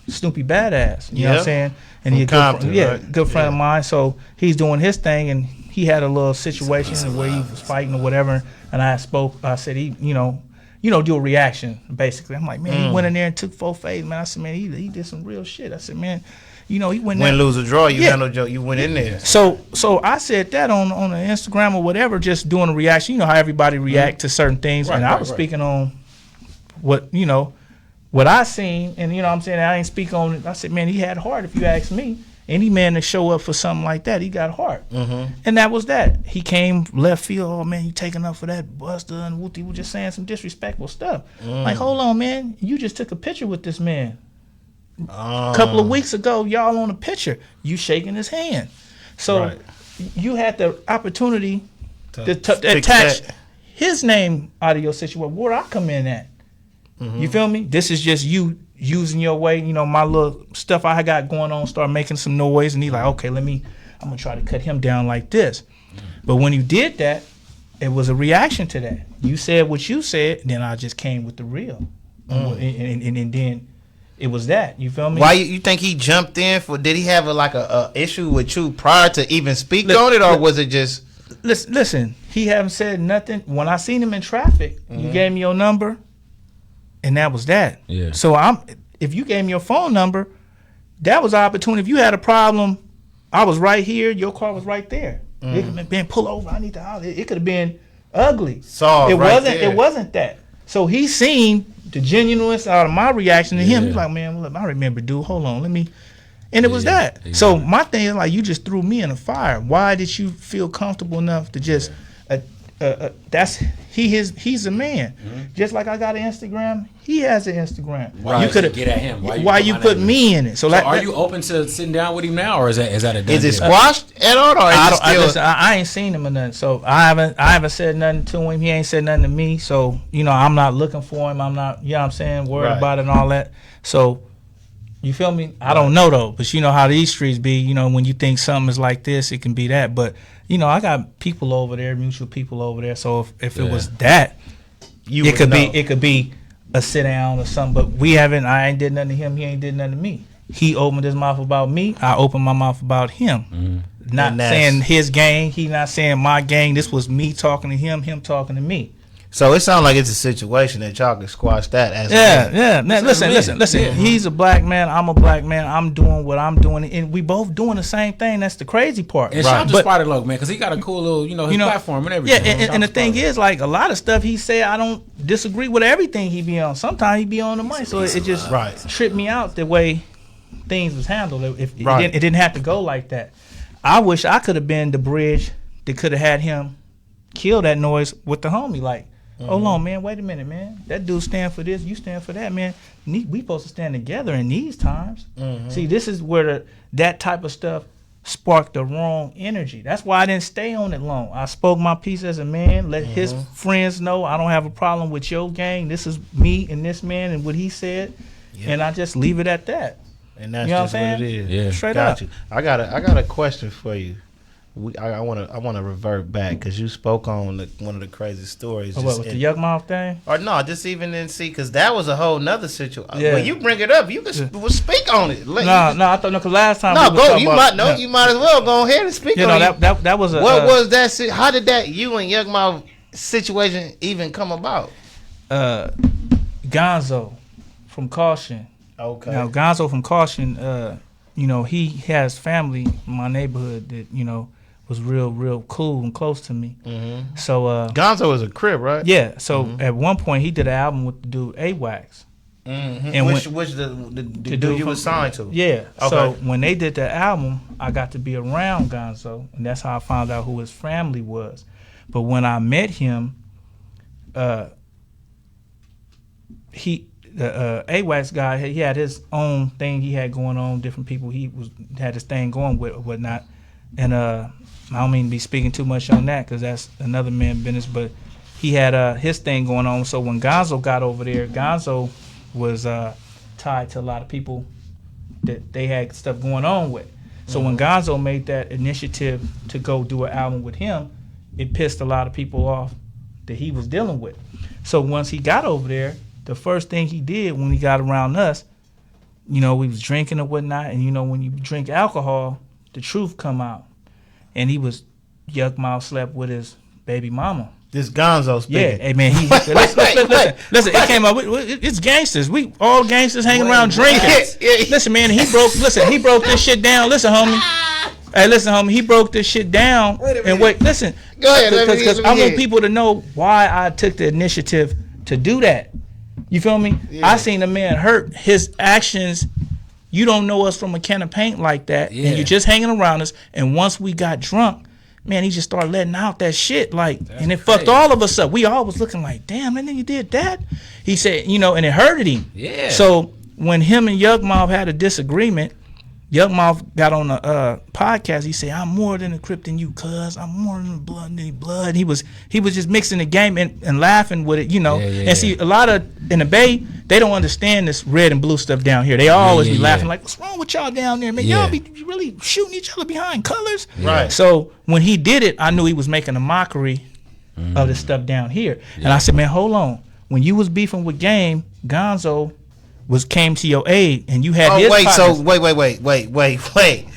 Snoopy Badass. You know what I'm saying? And From he's a Compton, right? good friend of mine. So he's doing his thing, and he had a little situation where he was fighting or whatever. And I said, you know, do a reaction basically. I'm like, man, he went in there and took 4 fades, man. I said, man, he did some real shit. I said, man, he went in there. Win, lose, or draw, you handled you went in there. So I said that on the Instagram or whatever, just doing a reaction. You know how everybody react to certain things, and I was speaking on what I seen, and you know what I'm saying, I ain't speak on it. I said, man, he had heart. If you ask me, any man that show up for something like that, he got heart. And that was that. He came left field. Oh man, you taking up for that Buster and Wooty was just saying some disrespectful stuff. Like, hold on, man, you just took a picture with this man. A couple of weeks ago, y'all on a picture, you shaking his hand. So you had the opportunity to attach his name out of your situation. Where I come in at, you feel me? This is just you using your way. You know, my little stuff I got going on, start making some noise, and he's like, okay, I'm gonna try to cut him down like this. But when you did that, it was a reaction to that. You said what you said, then I just came with the real, and then. It was that, you feel me? Why you think he jumped in for? Did he have a issue with you prior to even speak on it, or was it just? Listen, he haven't said nothing. When I seen him in traffic, you gave me your number, and that was that. Yeah. So if you gave me your phone number, that was an opportunity. If you had a problem, I was right here. Your car was right there. It could have been pull over. I need to holler. It could have been ugly. It wasn't that. So he seen the genuineness out of my reaction to him. He's like, man, look, I remember, dude. Hold on, let me. And it was that. Yeah. So my thing is like, you just threw me in the fire. Why did you feel comfortable enough to just? He's a man. Just like I got an Instagram, he has an Instagram. Why you could get at him? Why you put me in it? So like, are you open to sitting down with him now, or is that a done Is it deal? squashed at all, or I ain't seen him or nothing. So I haven't said nothing to him. He ain't said nothing to me. So I'm not looking for him. I'm not, you know what I'm saying, worried about it and all that. So you feel me? I don't know though, but you know how these streets be. When you think something is like this, it can be that. But I got people over there, mutual people over there. So if it was that, it could be a sit down or something. But I ain't did nothing to him. He ain't did nothing to me. He opened his mouth about me. I opened my mouth about him. Not saying his gang. He not saying my gang. This was me talking to him. Him talking to me. So it sounds like it's a situation that y'all can squash that. Man, listen. Yeah. He's a black man. I'm a black man. I'm doing what I'm doing, and we both doing the same thing. That's the crazy part. And shout out to Spider Loc, man, because he got a cool little, his platform and everything. Yeah, and the thing is, like, a lot of stuff he said, I don't disagree with everything he be on. Sometimes he be on the mic, so it just tripped me out the way things was handled. It didn't have to go like that. I wish I could have been the bridge that could have had him kill that noise with the homie, like. Hold on, man. Wait a minute, man. That dude stand for this. You stand for that, man. We supposed to stand together in these times. See, this is where that type of stuff sparked the wrong energy. That's why I didn't stay on it long. I spoke my piece as a man. Let his friends know I don't have a problem with your gang. This is me and this man and what he said, and I just leave it at that. And that's just what it is. Yeah, straight up. I got a question for you. I want to revert back because you spoke on one of the crazy stories. With the Yukmouth thing? Or no, just even in because that was a whole nother situation. Yeah. When you bring it up, you can speak on it. I thought because last time you might as well go ahead and speak on it. That was what was that? How did that you and Yukmouth situation even come about? Gonzoe from Caution. Okay. Now Gonzoe from Caution, he has family in my neighborhood that was real cool and close to me. So Gonzoe was a Crip, right? Yeah. So at one point he did an album with the dude A-Wax. And which the dude you was signed to? Yeah. Okay. So when they did the album, I got to be around Gonzoe, and that's how I found out who his family was. But when I met him, the A-Wax guy, he had his own thing he had going on, different people he had his thing going with or whatnot. And I don't mean to be speaking too much on that because that's another man's business, but he had his thing going on. So when Gonzoe got over there, Gonzoe was tied to a lot of people that they had stuff going on with. So when Gonzoe made that initiative to go do an album with him, it pissed a lot of people off that he was dealing with. So once he got over there, the first thing he did when he got around us, we was drinking and whatnot, and when you drink alcohol, the truth come out. And he was, Yukmouth slept with his baby mama. This Gonzoe speaking. Yeah, hey man, listen, it came up. It's gangsters. We all gangsters hanging around drinking. Listen, man, he broke this shit down. Listen, homie. Hey, listen, homie, he broke this shit down. Listen. Go ahead, because I want people to know why I took the initiative to do that. You feel me? Yeah. I seen a man hurt. His actions. You don't know us from a can of paint like that, and you're just hanging around us. And once we got drunk, man, he just started letting out that shit, and it fucked all of us up. We all was looking like, damn, man, you did that. He said, and it hurted him. Yeah. So when him and Yukmouth had a disagreement, Yukmouth got on a podcast. He said, "I'm more than a Crip than you, cuz. I'm more than blood." He was just mixing the game and laughing with it, And see, a lot of in the Bay, they don't understand this red and blue stuff down here. They always be laughing like, "What's wrong with y'all down there, man? Y'all be really shooting each other behind colors." Right. So when he did it, I knew he was making a mockery of the stuff down here. And I said, "Man, hold on. When you was beefing with Game, Gonzoe came to your aid, and you had his partners." So wait.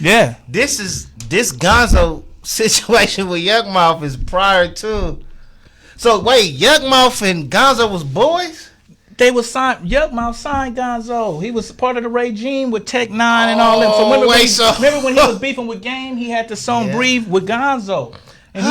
Yeah. This Gonzoe situation with Yukmouth is prior to. So wait, Yukmouth and Gonzoe was boys? They was signed. Yukmouth signed Gonzoe. He was part of the regime with Tech Nine and all that. So remember when he was beefing with Game, he had the song "Breathe" with Gonzoe. And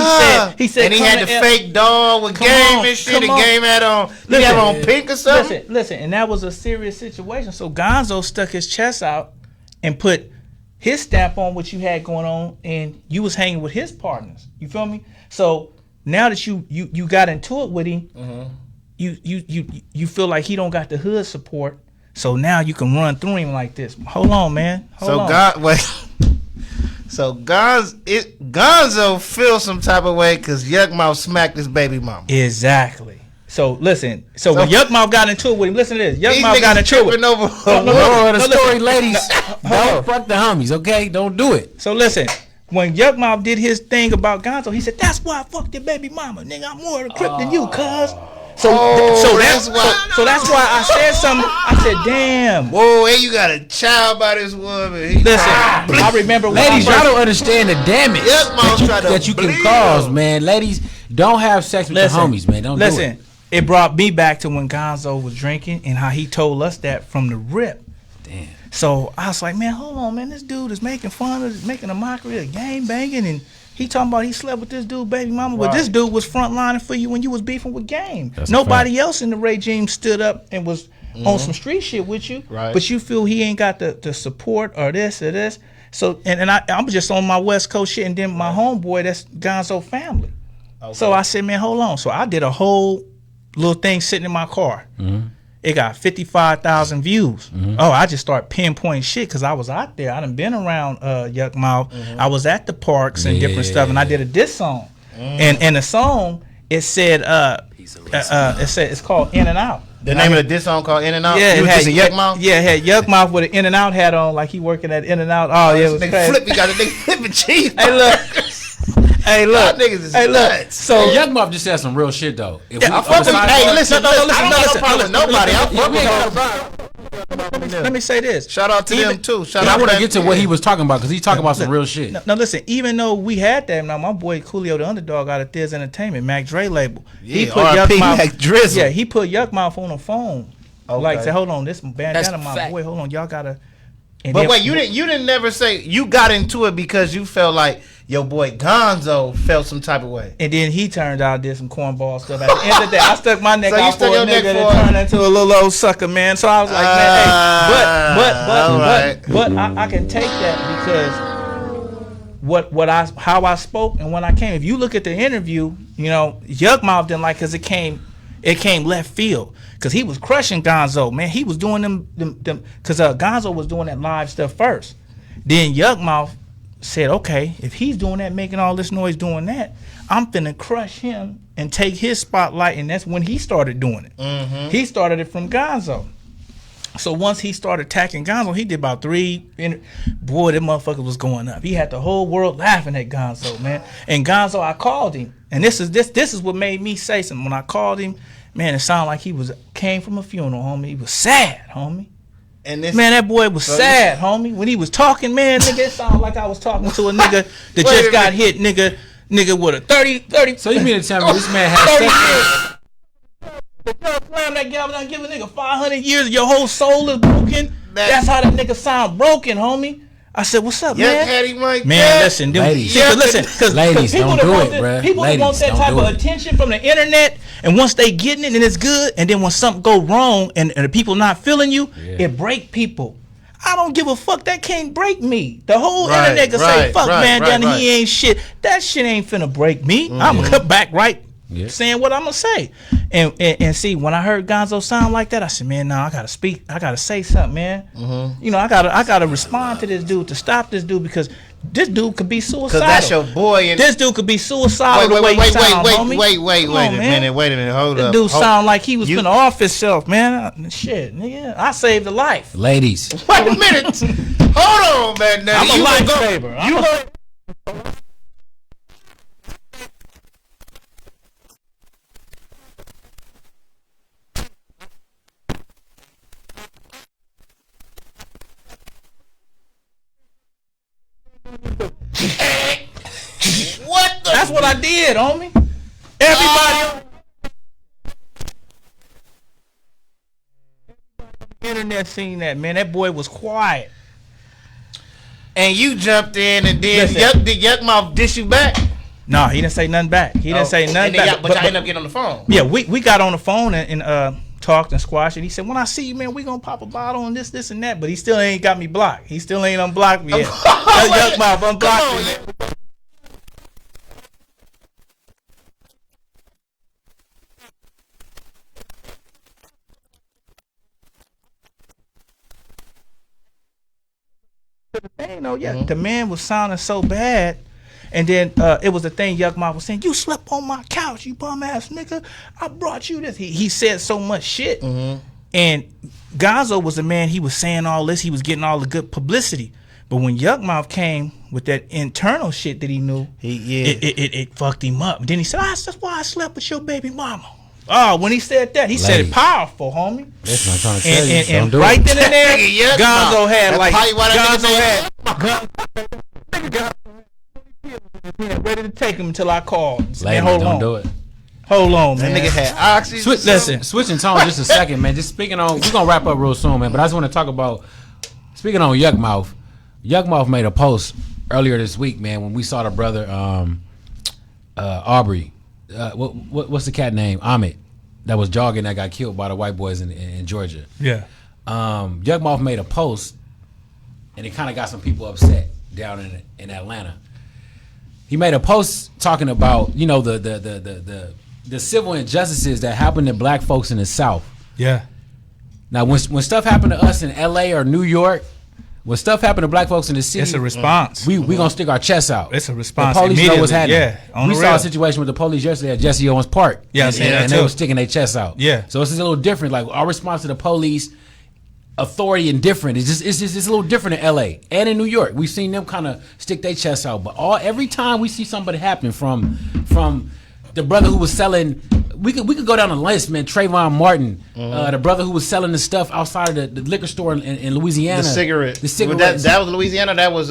he said, and he had the fake dog with Game and shit. And Game had on, he had on pink or something. Listen, and that was a serious situation. So Gonzoe stuck his chest out and put his stamp on what you had going on, and you was hanging with his partners. You feel me? So now that you got into it with him, you feel like he don't got the hood support. So now you can run through him like this. Hold on, man. Hold on. So Gonzoe feels some type of way because Yukmouth smacked his baby mama. Exactly. So listen. So when Yukmouth got into it with him, listen to this. Yukmouth got into it with him. No, the story, ladies. Don't fuck the homies, okay? Don't do it. So listen. When Yukmouth did his thing about Gonzoe, he said, "That's why I fucked your baby mama, nigga. I'm more of a Crip than you, cuz." So that's why I said something. I said, "Damn." Whoa, hey, you got a child by this woman. Listen, I remember when ladies, y'all don't understand the damage that you can cause, man. Ladies, don't have sex with your homies, man. Don't do it. It brought me back to when Gonzoe was drinking and how he told us that from the rip. Damn. So I was like, man, hold on, man. This dude is making a mockery of gang banging, and he talking about he slept with this dude, baby mama. But this dude was frontlining for you when you was beefing with Game. Nobody else in the regime stood up and was on some street shit with you. Right. But you feel he ain't got the support or this or this. So and I'm just on my West Coast shit, and then my homeboy, that's Gonzoe family. Okay. So I said, man, hold on. So I did a whole little thing sitting in my car. It got 55,000 views. Oh, I just started pinpointing shit because I was out there. I done been around Yukmouth. I was at the parks and different stuff, and I did a diss song. And the song, it said it's called In and Out. The name of the diss song called In and Out? Yeah, it had Yukmouth? Yeah, it had Yukmouth with an In and Out hat on, like he working at In and Out. Oh, yeah, it was crazy. He got a nigga flipping cheese. Hey, look. Hey, look. So Yukmouth just said some real shit though. I fuck with listen. I don't have no problem with nobody. I fuck with Let me say this. Shout out to them too. I want to get to what he was talking about because he's talking about some real shit. Now listen, even though we had that, now my boy Coolio the Underdog out of Thiz Entertainment, Mac Dre label. He put Yukmouth. Yeah, he put Yukmouth on the phone. Like say, hold on, this Bandana my boy. Hold on, y'all gotta. But wait, you didn't never say you got into it because you felt like your boy Gonzoe felt some type of way. And then he turned out did some cornball stuff. At the end of the day, I stuck my neck out for a nigga that turned into a little old sucker, man. So I was like, man, hey, but I can take that because how I spoke and when I came. If you look at the interview, Yukmouth didn't like because it came left field. Cause he was crushing Gonzoe, man. He was doing them cause Gonzoe was doing that live stuff first. Then Yukmouth said, okay, if he's doing that, making all this noise doing that, I'm finna crush him and take his spotlight, and that's when he started doing it. He started it from Gonzoe. So once he started attacking Gonzoe, he did about 3. Boy, that motherfucker was going up. He had the whole world laughing at Gonzoe, man. And Gonzoe, I called him, and this is what made me say something. When I called him, man, it sounded like he came from a funeral, homie. He was sad, homie. And this, man, that boy was sad, homie. When he was talking, man, nigga, it sounded like I was talking to a nigga that just got hit, nigga with a 30. So you mean to tell me this man had 30 years? The girl slam that gavel down, give a nigga 500 years, your whole soul is broken. That's how that nigga sound broken, homie. I said, "What's up, man?" Listen, ladies, ladies, don't do it, bruh. People that want that type of attention from the internet, and once they getting it and it's good, and then when something go wrong and the people not feeling you, it break people. I don't give a fuck. That can't break me. The whole internet can say, "Fuck, man, he ain't shit." That shit ain't finna break me. I'm gonna come back saying what I'm gonna say. And see, when I heard Gonzoe sound like that, I said, man, I gotta speak. I gotta say something, man. You know, I gotta respond to this dude to stop this dude, because this dude could be suicidal. Cause that's your boy. And this dude could be suicidal. Wait a minute, hold up. This dude sound like he was finna off himself, man. Shit, nigga, I saved a life. Ladies, wait a minute. Hold on, man. Now, I'm a lifesaver. That's what I did, homie. Everybody on the internet seen that, man. That boy was quiet. And you jumped in, and then did Yukmouth dish you back? No, he didn't say nothing back. He didn't say nothing back. But y'all ended up getting on the phone. Yeah, we got on the phone and talked and squashed it. He said, when I see you, man, we gonna pop a bottle and this and that. But he still ain't got me blocked. He still ain't unblocked me yet. Yukmouth unblocked me, man. The man was sounding so bad, and then it was the thing Yukmouth was saying, "You slept on my couch, you bum ass nigga. I brought you this." He said so much shit, and Gonzoe was the man. He was saying all this. He was getting all the good publicity. But when Yukmouth came with that internal shit that he knew, it fucked him up. And then he said, "That's why I slept with your baby mama." Oh, when he said that, he said it powerful, homie. That's what I'm trying to tell you. And right then and there, Gonzoe had ready to take him until I called. Ladies, don't do it. Hold on, man. That nigga had oxygen. Switching tone just a second, man. Just speaking on, we're gonna wrap up real soon, man. But I just want to talk about, speaking on Yukmouth. Yukmouth made a post earlier this week, man, when we saw the brother Aubrey. What's the cat name? Ahmed, that was jogging, that got killed by the white boys in Georgia. Yeah. Yukmouth made a post, and it kind of got some people upset down in Atlanta. He made a post talking about, you know, the civil injustices that happen to black folks in the South. Yeah. Now, when stuff happened to us in L.A. or New York, when stuff happened to black folks in the city, it's a response. We gonna stick our chests out. It's a response. The police know what's happening. Yeah, we saw a situation with the police yesterday at Jesse Owens Park. Yeah, and they were sticking their chests out. Yeah. So it's just a little different. Like, our response to the police, authority, and different. It's just a little different in L.A. and in New York. We've seen them kind of stick their chests out. But every time we see somebody happen from the brother who was selling. We could go down the list, man. Trayvon Martin, the brother who was selling the stuff outside of the liquor store in Louisiana. The cigarettes. That was Louisiana. That was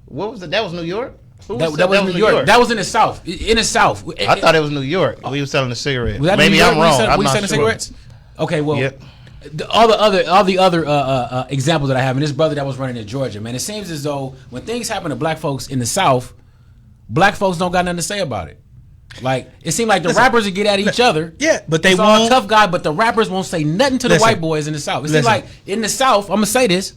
what was it? That was New York. That was New York. That was in the South. In the South. I thought it was New York. We were selling the cigarettes. Maybe I'm wrong. I'm not not selling sure. cigarettes. Okay, well, all the other examples that I have, and this brother that was running in Georgia, man. It seems as though when things happen to black folks in the South, black folks don't got nothing to say about it. Like, it seemed like the rappers would get at each other. Yeah, but they it's won't. all tough guy, but the rappers won't say nothing to the white boys in the South. It seems like in the South, I'm gonna say this.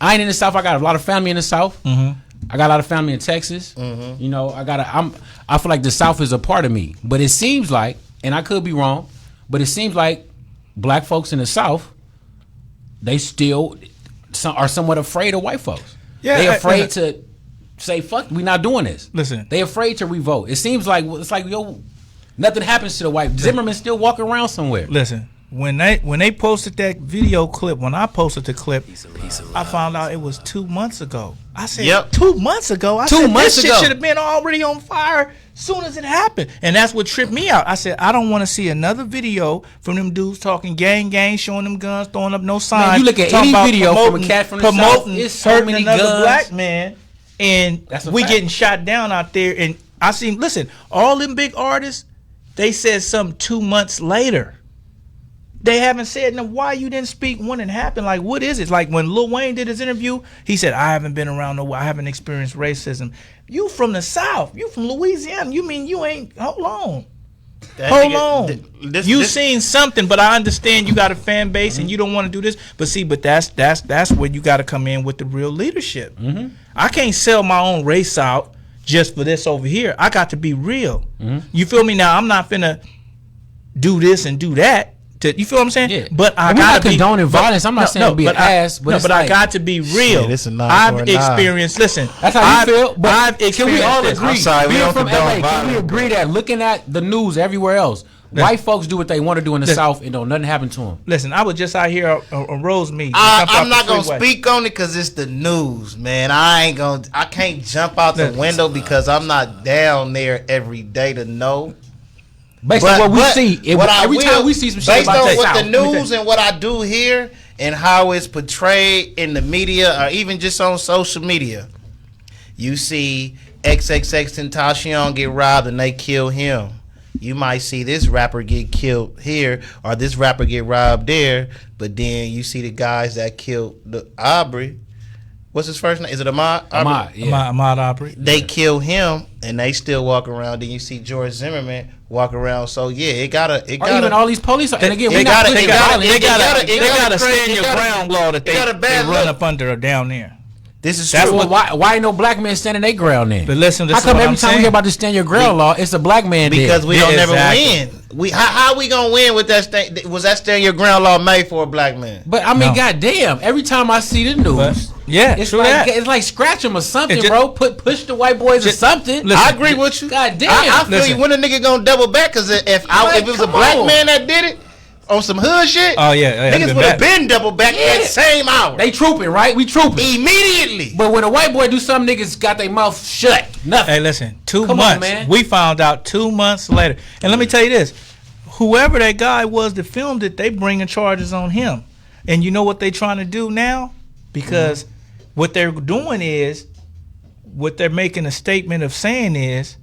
I ain't in the South. I got a lot of family in the South. I got a lot of family in Texas. You know, I feel like the South is a part of me. But it seems like, and I could be wrong, but it seems like black folks in the South, they still are somewhat afraid of white folks. Yeah, they afraid to say, fuck, we not doing this. Listen, they afraid to revote. It seems like, it's like, yo, nothing happens to the white. Zimmerman still walking around somewhere. Listen, when they posted that video clip, when I posted the clip, I found out it was 2 months ago. I said, 2 months ago? I said, this shit should have been already on fire soon as it happened. And that's what tripped me out. I said, I don't want to see another video from them dudes talking gang, showing them guns, throwing up no signs. Man, you look at any video from a cat from the South, it's so hurting many another guns. black man, and we fact. getting shot down out there. And I seen, listen, all them big artists, they said something 2 months later. They haven't said, now why you didn't speak when it happened? Like, what is it? Like when Lil Wayne did his interview, he said, I haven't been around I haven't experienced racism. You from the South. You from Louisiana. You mean you ain't, hold on. Hold on. You seen something, but I understand you got a fan base and you don't want to do this. But see, that's where you got to come in with the real leadership. I can't sell my own race out just for this over here. I got to be real. You feel me? Now, I'm not finna do this and do that. You feel what I'm saying? Yeah. But I got gotta to be condoning violence. I'm not saying to be an ass, but I got to be real. I've experienced. Listen, that's how you feel. But I've experienced. Can we all this. agree? I'm sorry, we Being don't from condone LA, can violence. we agree that looking at the news everywhere else, white folks do what they want to do in the South, and don't nothing happen to them? Listen, I was just out here on Rosemead. I'm not gonna speak on it because it's the news, man. I can't jump out the window because I'm not down there every day to know. Based on what we see, every time we see some shit based about on the what South, the news and what I do here and how it's portrayed in the media or even just on social media, you see XXX Tentacion get robbed and they kill him. You might see this rapper get killed here or this rapper get robbed there, but then you see the guys that killed the Aubrey. What's his first name? Is it Ahmaud? Ahmaud Aubrey. They kill him and they still walk around. Then you see George Zimmerman walk around. So yeah, it gotta. Even all these police. And again, they gotta gotta stand your ground law that they run up under or down there. This is That's true. why ain't no black man standing their ground then? But listen, how come every time we hear about the stand your ground law, it's a black man? Because we don't never win. How we gonna win with that? Was that stand your ground law made for a black man? But I mean, goddamn! Every time I see the news, it's like scratch them or something, bro. Push the white boys or something. Listen, I agree with you. Goddamn! I feel you. When a nigga gonna double back? Because if it was a black man that did it on some hood shit, niggas would have been double back that same hour. They trooping, right? We trooping immediately. But when a white boy do something, niggas got their mouth shut. Nothing. Hey, listen, 2 months. On, man. We found out 2 months later. And let me tell you this. Whoever that guy was that filmed it, they bringing charges on him. And you know what they trying to do now? Because what they're doing is, what they're making a statement of saying is,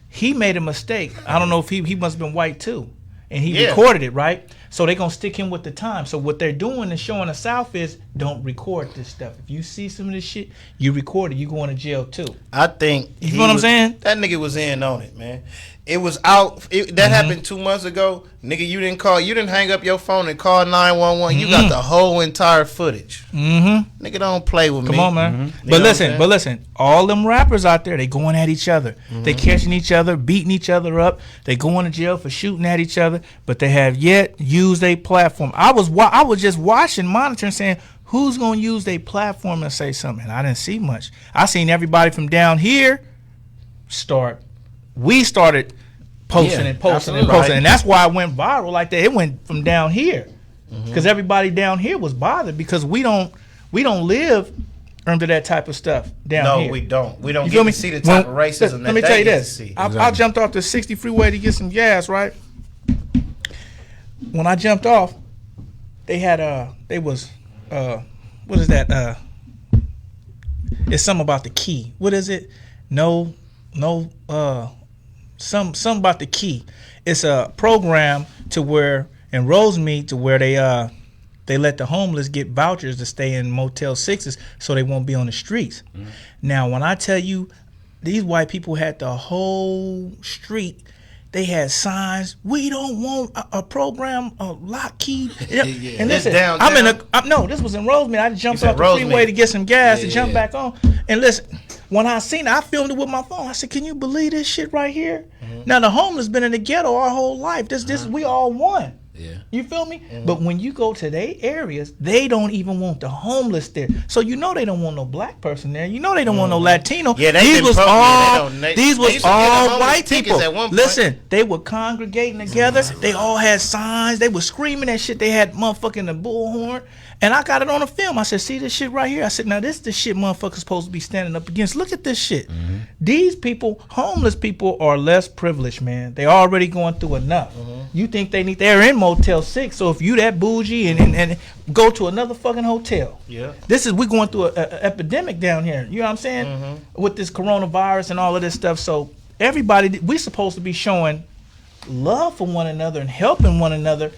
he made a mistake. I don't know if he must have been white too. And he recorded it, right? So they're going to stick him with the time. So what they're doing is showing the South is, don't record this stuff. If you see some of this shit, you record it, you going to jail too. I think you know what I'm saying? That nigga was in on it, man. It was out. That happened 2 months ago. Nigga, you didn't hang up your phone and call 911. You got the whole entire footage. Nigga, don't play with me. Come on, man. But listen, all them rappers out there, they going at each other. They catching each other, beating each other up. They going to jail for shooting at each other, but they have yet used a platform. I was just watching, monitoring, saying, who's going to use their platform and say something? I didn't see much. I seen everybody from down here we started posting and posting and posting. And that's why it went viral like that. It went from down here. Because everybody down here was bothered because we don't live under that type of stuff down here. No, we don't. We don't get to see the type of racism let me tell you this. I jumped off the 60 freeway to get some gas, right? When I jumped off, they had what is that? It's something about the key. What is it? Something about the key. It's a program to where in Rosemead to where they let the homeless get vouchers to stay in Motel 6s so they won't be on the streets. Now, when I tell you, these white people had the whole street. They had signs. We don't want a program, a lock key. And listen, this was in Rosemead. I jumped off the freeway to get some gas to jump back on. And listen, when I seen it, I filmed it with my phone. I said, "Can you believe this shit right here?" Now the homeless been in the ghetto our whole life. This we all won. Yeah. You feel me? But when you go to their areas, they don't even want the homeless there. So you know they don't want no black person there. You know they don't want no Latino. Yeah, these was all these was all white people. Listen, they were congregating together. They all had signs. They were screaming that shit. They had motherfucking the bullhorn. And I got it on the film. I said, see this shit right here? I said, now this is the shit motherfuckers supposed to be standing up against. Look at this shit. These people, homeless people, are less privileged, man. They already going through enough. You think they're in Motel 6, so if you that bougie and go to another fucking hotel. Yeah. We going through an epidemic down here. You know what I'm saying? With this coronavirus and all of this stuff. So everybody, we supposed to be showing love for one another and helping one another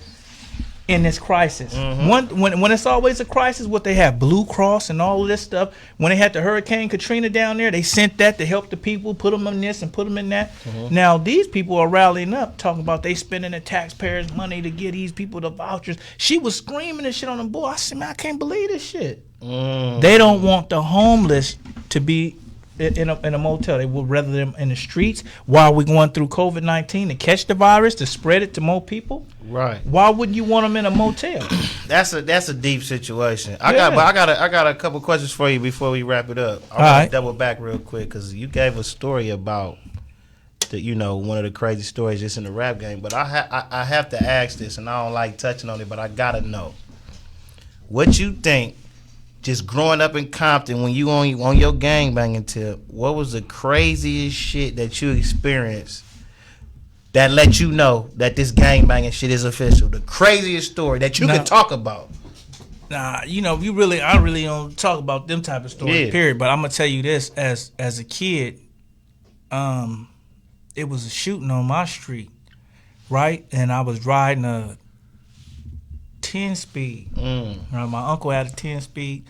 in this crisis. When it's always a crisis, what they have, Blue Cross and all of this stuff. When they had the Hurricane Katrina down there, they sent that to help the people, put them in this and put them in that. Now these people are rallying up, talking about they spending the taxpayers' money to get these people the vouchers. She was screaming this shit on the board. I said, man, I can't believe this shit. They don't want the homeless to be in a motel. They would rather them in the streets while we're going through COVID-19 to catch the virus, to spread it to more people. Right. Why wouldn't you want them in a motel? That's a deep situation. I got a couple questions for you before we wrap it up. I want to double back real quick because you gave a story about one of the crazy stories just in the rap game. But I have to ask this, and I don't like touching on it, but I gotta know what you think. Just growing up in Compton, when you on your gangbanging tip, what was the craziest shit that you experienced that let you know that this gangbanging shit is official? The craziest story that you can talk about. Nah, I really don't talk about them type of stories, period. But I'm gonna tell you this: as a kid, it was a shooting on my street, right? And I was riding a 10-speed. Right? My uncle had a 10-speed.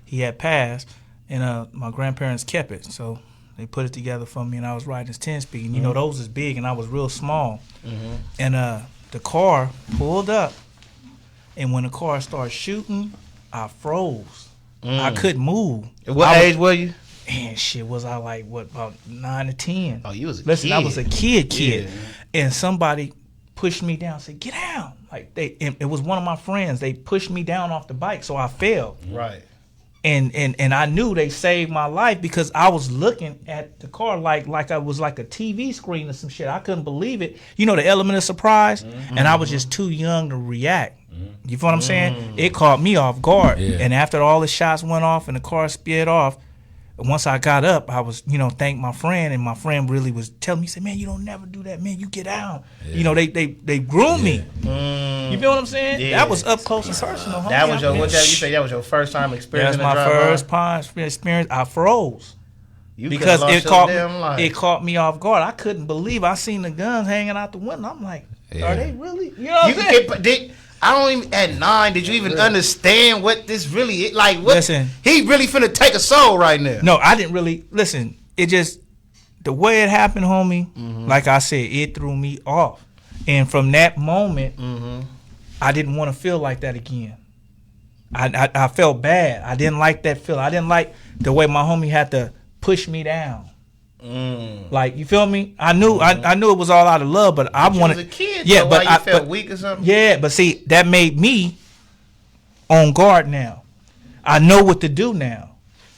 He had passed, and my grandparents kept it. So they put it together for me, and I was riding this 10-speed. And those is big, and I was real small. And the car pulled up, and when the car started shooting, I froze. I couldn't move. What age were you? Man, shit, was I like, about 9 to 10? Oh, you was a Listen, kid. I was a kid. Yeah. And somebody pushed me down, said, get down. Like, it was one of my friends. They pushed me down off the bike, so I fell. Right. And I knew they saved my life because I was looking at the car like I was like a TV screen or some shit. I couldn't believe it. The element of surprise, and I was just too young to react. You feel what I'm saying? It caught me off guard. Yeah. And after all the shots went off and the car sped off, once I got up, I was, thank my friend, and my friend really was telling me, he said, man, you don't never do that, man, you get out. Yeah. They groomed me. You feel what I'm saying? Yeah. That was up close and personal. That was you say that was your first time experiencing That's my first time experience. I froze. Because it caught me off guard. I couldn't believe I seen the guns hanging out the window. I'm like, are they really? You know what I'm saying? I don't even, at 9, did you even understand what this really is? Like, what? Listen, he really finna take a soul right now. No, I didn't really, listen, it just, the way it happened, homie, like I said, it threw me off. And from that moment, I didn't want to feel like that again. I felt bad. I didn't like that feeling. I didn't like the way my homie had to push me down. Like, you feel me? I knew it was all out of love, but I wanted. You was a kid, yeah, but I felt weak or something. Yeah, but see, that made me on guard now. I know what to do now.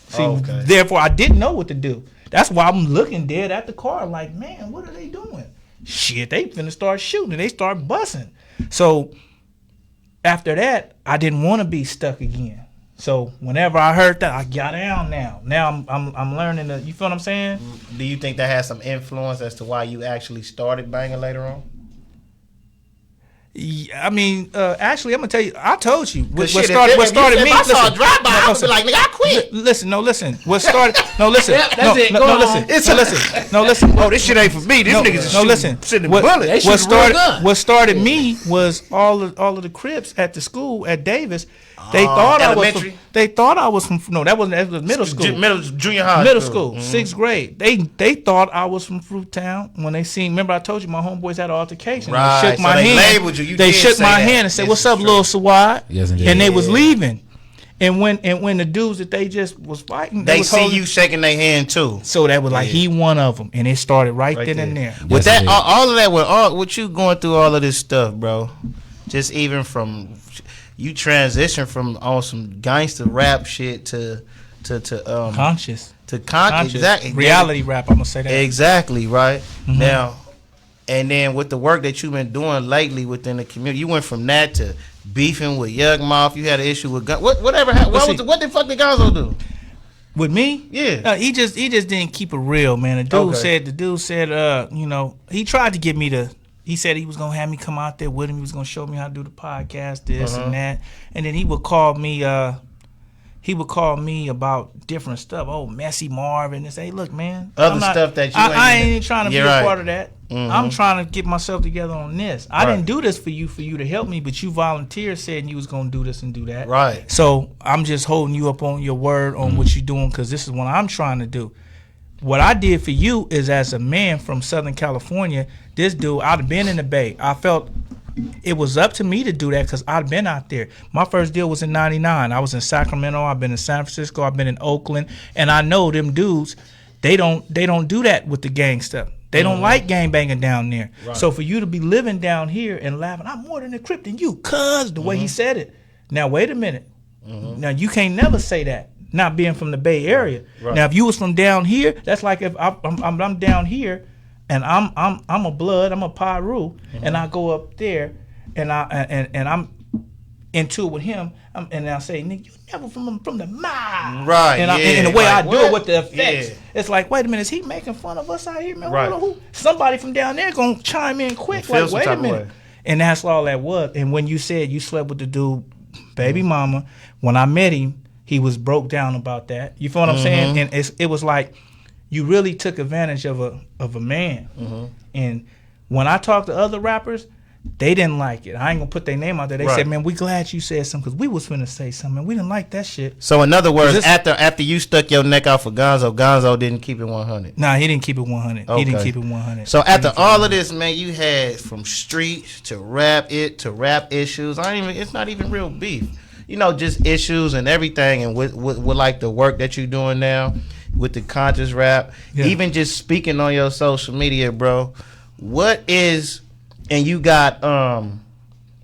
See, therefore, I didn't know what to do. That's why I'm looking dead at the car, like, man, what are they doing? Shit, they finna start shooting. They start busting. So after that, I didn't want to be stuck again. So whenever I heard that, I got down now. Now I'm learning to, you feel what I'm saying? Do you think that has some influence as to why you actually started banging later on? Yeah, I mean, actually, I'm gonna tell you. I told you what started me. If I saw a drive-by, I would be like, nigga, I quit. Listen. What started? No, listen. That's it. No, listen. No, listen. Oh, this shit ain't for me. These niggas is sitting bullet. What started me was all of the Crips at the school at Davis. They thought I was from. No, that was middle school. Junior high. Middle school, 6th grade. They thought I was from Fruittown when they seen. Remember, I told you my homeboys had an altercation. Right. They shook my hand. Labeled you. They shook my hand and said, "What's up, little Sawad?" Yes, and they was leaving. And when the dudes that they just was fighting, they see you shaking their hand too. So that was like he one of them, and it started right then and there. With that, all of that, with you going through all of this stuff, bro. just even from you transition from on some gangster rap shit to conscious. Exactly Reality rap, I'm gonna say that. Exactly, right. Now, and then with the work that you've been doing lately within the community, you went from that to beefing with Yukmouth. You had an issue with whatever happened. What the fuck did Gonzoe do? With me? Yeah. He just didn't keep it real, man. The dude said, you know, he tried to get me to. He said he was gonna have me come out there with him. He was gonna show me how to do the podcast, this and that, and then he would call me. He would call me about different stuff. Oh, Messy Marvin, and say, "Look, man, Stuff that I ain't trying to be a part of that. Mm-hmm. I'm trying to get myself together on this. I didn't do this for you to help me, but you volunteered, saying you was gonna do this and do that. Right. So I'm just holding you up on your word on what you're doing, because this is what I'm trying to do. What I did for you is, as a man from Southern California, this dude, I'd have been in the Bay. I felt it was up to me to do that because I'd been out there. My first deal was in '99. I was in Sacramento. I've been in San Francisco. I've been in Oakland, and I know them dudes. They don't do that with the gang stuff. They don't like gang banging down there. Right. So for you to be living down here and laughing, I'm more than a Crip than you, cuz the way he said it. Now wait a minute. Now you can't never say that, not being from the Bay Area. Right. Now if you was from down here, that's like if I'm down here, and I'm a blood, I'm a Pyru, and I go up there, and I'm into it with him, and I say, nigga, you never from the mob, right? And the way I do it with the effects, it's like, wait a minute, is he making fun of us out here, man? Right. Somebody from down there gonna chime in quick, like, wait a minute, and that's all that was. And when you said you slept with the dude, baby mama, when I met him, he was broke down about that. You feel what I'm saying? And it was like, you really took advantage of a man. And when I talked to other rappers, they didn't like it. I ain't gonna put their name out there. They said, man, we glad you said something, because we was finna say something. We didn't like that shit. So in other words, after you stuck your neck out for Gonzoe didn't keep it 100. Nah, he didn't keep it 100. Okay. He didn't keep it 100. So after all of this, man, you had from streets to rap issues. It's not even real beef. You know, just issues and everything, and with like the work that you're doing now with the conscious rap, even just speaking on your social media, bro. What is, and you got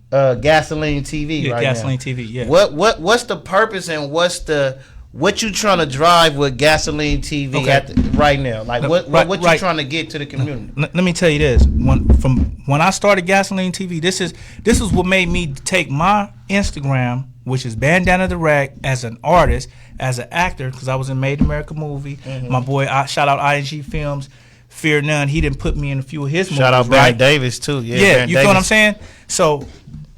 Gasoline TV right Gasoline now. TV, yeah. What's the purpose, and what you trying to drive with Gasoline TV right now? Like what you trying to get to the community? Let me tell you this. When I started Gasoline TV, this is what made me take my Instagram, which is Bandana Tha Ragg, as an artist, as an actor, because I was in Made in America movie. My boy, shout out ING Films, Fear None. He didn't put me in a few of his movies. Shout out Barry Davis too. Yeah, you know what I'm saying? So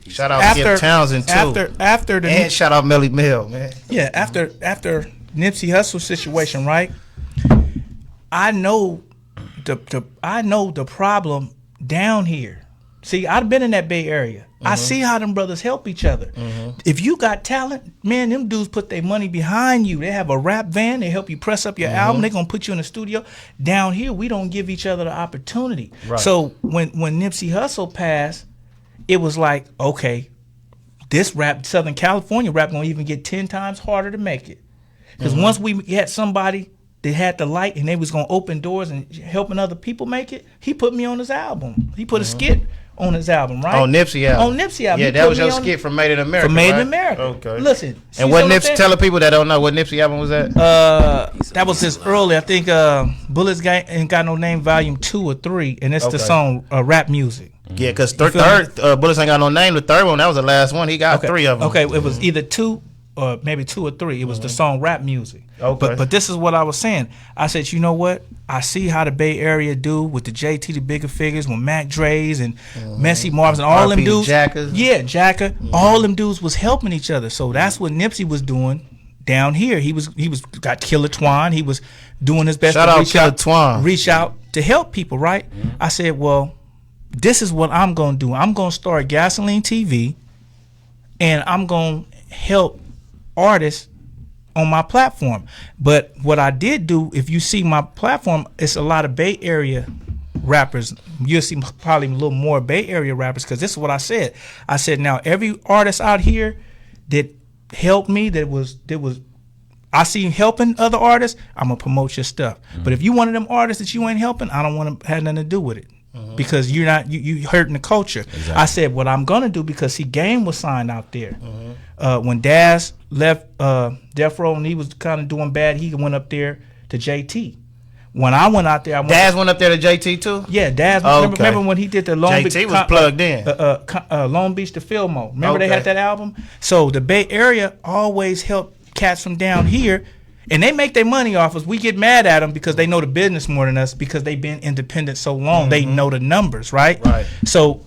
shout out Skip Townsend too. After the and shout out Melly Mill, man. Yeah, after Nipsey Hussle situation, right? I know the problem down here. See, I've been in that Bay Area. I see how them brothers help each other. If you got talent, man, them dudes put their money behind you. They have a rap van. They help you press up your album. They're going to put you in the studio. Down here, we don't give each other the opportunity. Right. So when Nipsey Hussle passed, it was like, okay, this rap, Southern California rap, going to even get 10 times harder to make it. Because once we had somebody that had the light and they was going to open doors and helping other people make it, he put me on his album. He put a skit on his album, right? On Nipsey album. Yeah, that was your skit from Made in America. From Made in America. Okay. Listen. And what Nipsey, tell the people that don't know what Nipsey album was that? That was his early, I think, Bullets Ain't Got No Name, Volume 2 or 3, and it's the song Rap Music. Yeah, because third Bullets Ain't Got No Name, the third one, that was the last one. He got 3 of them. Okay, it was either 2 or maybe 2 or 3. It was the song Rap Music. Okay. But this is what I was saying. I said, you know what? I see how the Bay Area do with the JT, the bigger figures, with Mac Dre's and Messy Marvins and all them dudes. Jackers. Yeah, Jacker. All them dudes was helping each other. So that's what Nipsey was doing down here. He was got Killer Twine. He was doing his best to reach out to help people, right? I said, well, this is what I'm going to do. I'm going to start Gasoline TV, and I'm going to help artists on my platform. But what I did do, if you see my platform, it's a lot of Bay Area rappers. You'll see probably a little more Bay Area rappers, because this is what I said. I said, now every artist out here that helped me, that was I see helping other artists, I'm gonna promote your stuff. But if you one of them artists that you ain't helping, I don't want to have nothing to do with it. because you're not you hurting the culture. Exactly. I said what I'm gonna do, because see, Game was signed out there. When Daz left Death Row and he was kind of doing bad, he went up there to JT. When I went out there, Daz went up there to JT too. Yeah, Daz. Okay. Remember when he did the Long Beach? JT was plugged in. Long Beach to Fillmore. Remember they Okay. had that album. So the Bay Area always helped cats from down here, and they make their money off us. We get mad at them because they know the business more than us, because they've been independent so long. They know the numbers, right? Right. So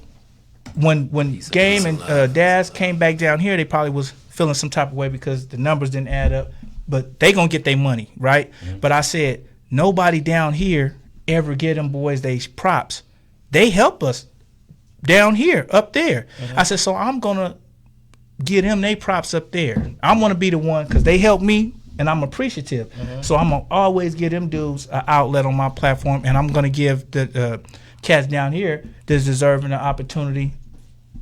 when Game and Daz came back down here, they probably was feeling some type of way because the numbers didn't add up. But they gonna get their money, right? But I said, nobody down here ever get them boys they props. They help us down here, up there. I said, so I'm gonna get them they props up there. I'm gonna be the one, because they help me and I'm appreciative. So I'm gonna always give them dudes an outlet on my platform, and I'm gonna give the cats down here that's deserving the opportunity,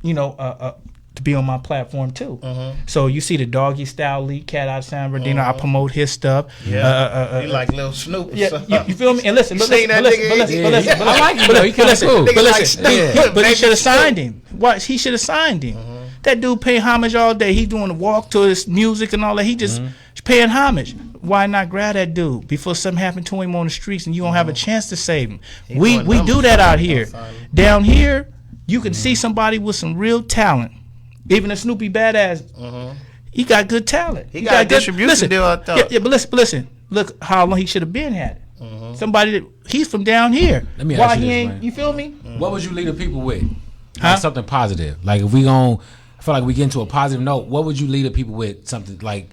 to be on my platform too. So you see the Doggy Style League cat out of San Bernardino. I promote his stuff. Yeah. You like Lil Snoop or Yeah, something. you feel me? And listen, but seen listen, that but nigga? listen, I like him, though. He kinda cool. but Nigga like listen, Snoop. but he Baby should have Snoop. signed him. What? He should have signed him. That dude pay homage all day. He doing the walk to his music and all that. He just paying homage. Why not grab that dude before something happened to him on the streets and you don't have a chance to save him? We doing do numbers that for out him, here. don't sign him. Down here, you can see somebody with some real talent. Even a Snoopy badass, he got good talent. He got a good distribution deal, I thought. Yeah, but listen. Look how long he should have been had it. Somebody that he's from down here. Let me Why ask you he this, ain't? man. You feel me? What would you lead the people with? Huh? Like something positive. Like if we gon' I feel like we get into a positive note. What would you lead the people with? Something like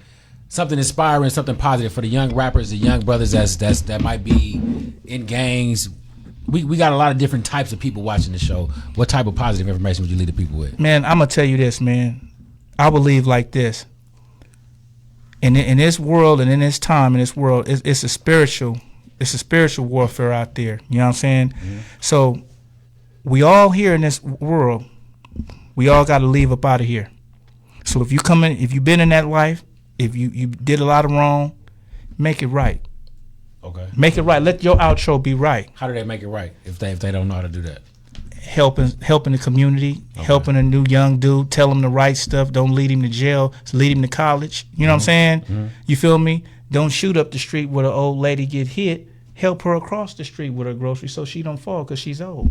something inspiring, something positive for the young rappers, the young brothers that might be in gangs. We got a lot of different types of people watching the show. What type of positive information would you lead the people with? Man, I'm gonna tell you this, man. I believe like this. In this world and in this time in this world, it's a spiritual warfare out there. You know what I'm saying? So we all here in this world, we all got to leave up out of here. So if you've been in that life, if you did a lot of wrong, make it right. Okay. Make it right. Let your outro be right. How do they make it right if they don't know how to do that? Helping the community, helping a new young dude, tell him the right stuff. Don't lead him to jail. Lead him to college. You know what I'm saying? You feel me? Don't shoot up the street where the old lady get hit. Help her across the street with her groceries so she don't fall because she's old.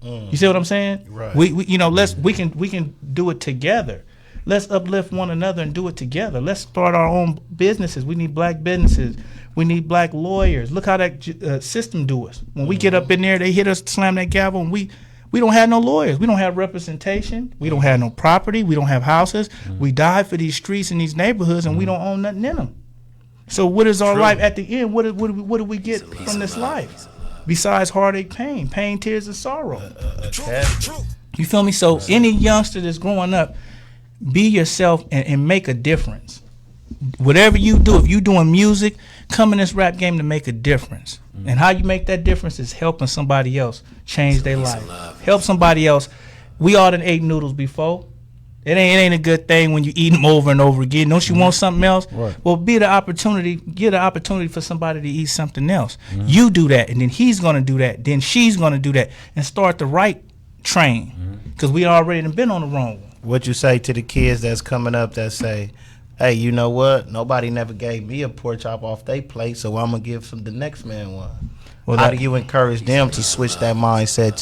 You see what I'm saying? Right. We can do it together. Let's uplift one another and do it together. Let's start our own businesses. We need black businesses. We need black lawyers. Look how that system do us. When we get up in there, they hit us, slam that gavel, and we don't have no lawyers. We don't have representation. We don't have no property. We don't have houses. We die for these streets and these neighborhoods, and we don't own nothing in them. So what is our life at the end? What do we get from this life? Besides heartache, pain, tears, and sorrow. You feel me? So any youngster that's growing up, be yourself and make a difference. Whatever you do, if you're doing music, come in this rap game to make a difference. And how you make that difference is helping somebody else change their life. Help somebody else. We all done ate noodles before. It ain't a good thing when you eat them over and over again. Don't you want something else? Right. Well, get an opportunity for somebody to eat something else. You do that, and then he's gonna do that. Then she's gonna do that, and start the right train. Because we already done been on the wrong one. What you say to the kids that's coming up that say, hey, you know what? Nobody never gave me a pork chop off their plate, so I'm going to give the next man one. Well, How do you encourage them to switch that mindset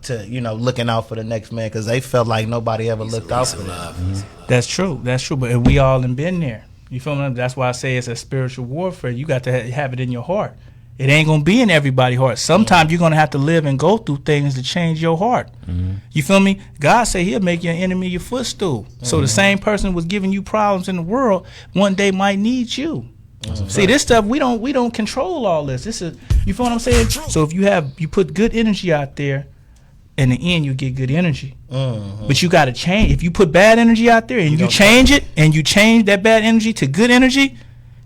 to looking out for the next man? Because they felt like nobody ever looked out for them. That's true. But we all done been there. You feel me? That's why I say it's a spiritual warfare. You got to have it in your heart. It ain't going to be in everybody's heart. Sometimes you're going to have to live and go through things to change your heart. You feel me? God say he'll make your enemy your footstool. So the same person was giving you problems in the world one day might need you. See, this stuff, we don't control all this. You feel what I'm saying? So if you put good energy out there, in the end you get good energy. But you got to change. If you put bad energy out there and you change it, and you change that bad energy to good energy,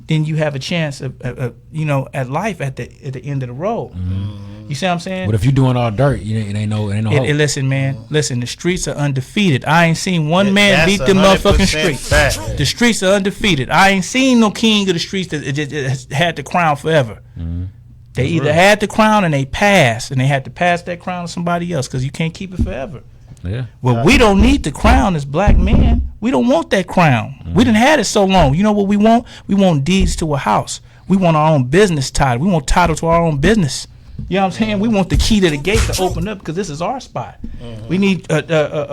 then you have a chance of at life at the end of the road. You see what I'm saying? But if you're doing all dirt, it ain't no hope. Listen, man. Listen, the streets are undefeated. I ain't seen one man That's beat them motherfucking 100% streets. fact. The streets are undefeated. I ain't seen no king of the streets that had the crown forever. They They either had the crown and they passed, and they had to pass that crown to somebody else because you can't keep it forever. Yeah. Well, we don't need the crown as black men. We don't want that crown. We done had it so long. You know what we want? We want deeds to a house. We want our own business title. We want title to our own business. You know what I'm saying? We want the key to the gate to open up because this is our spot. We need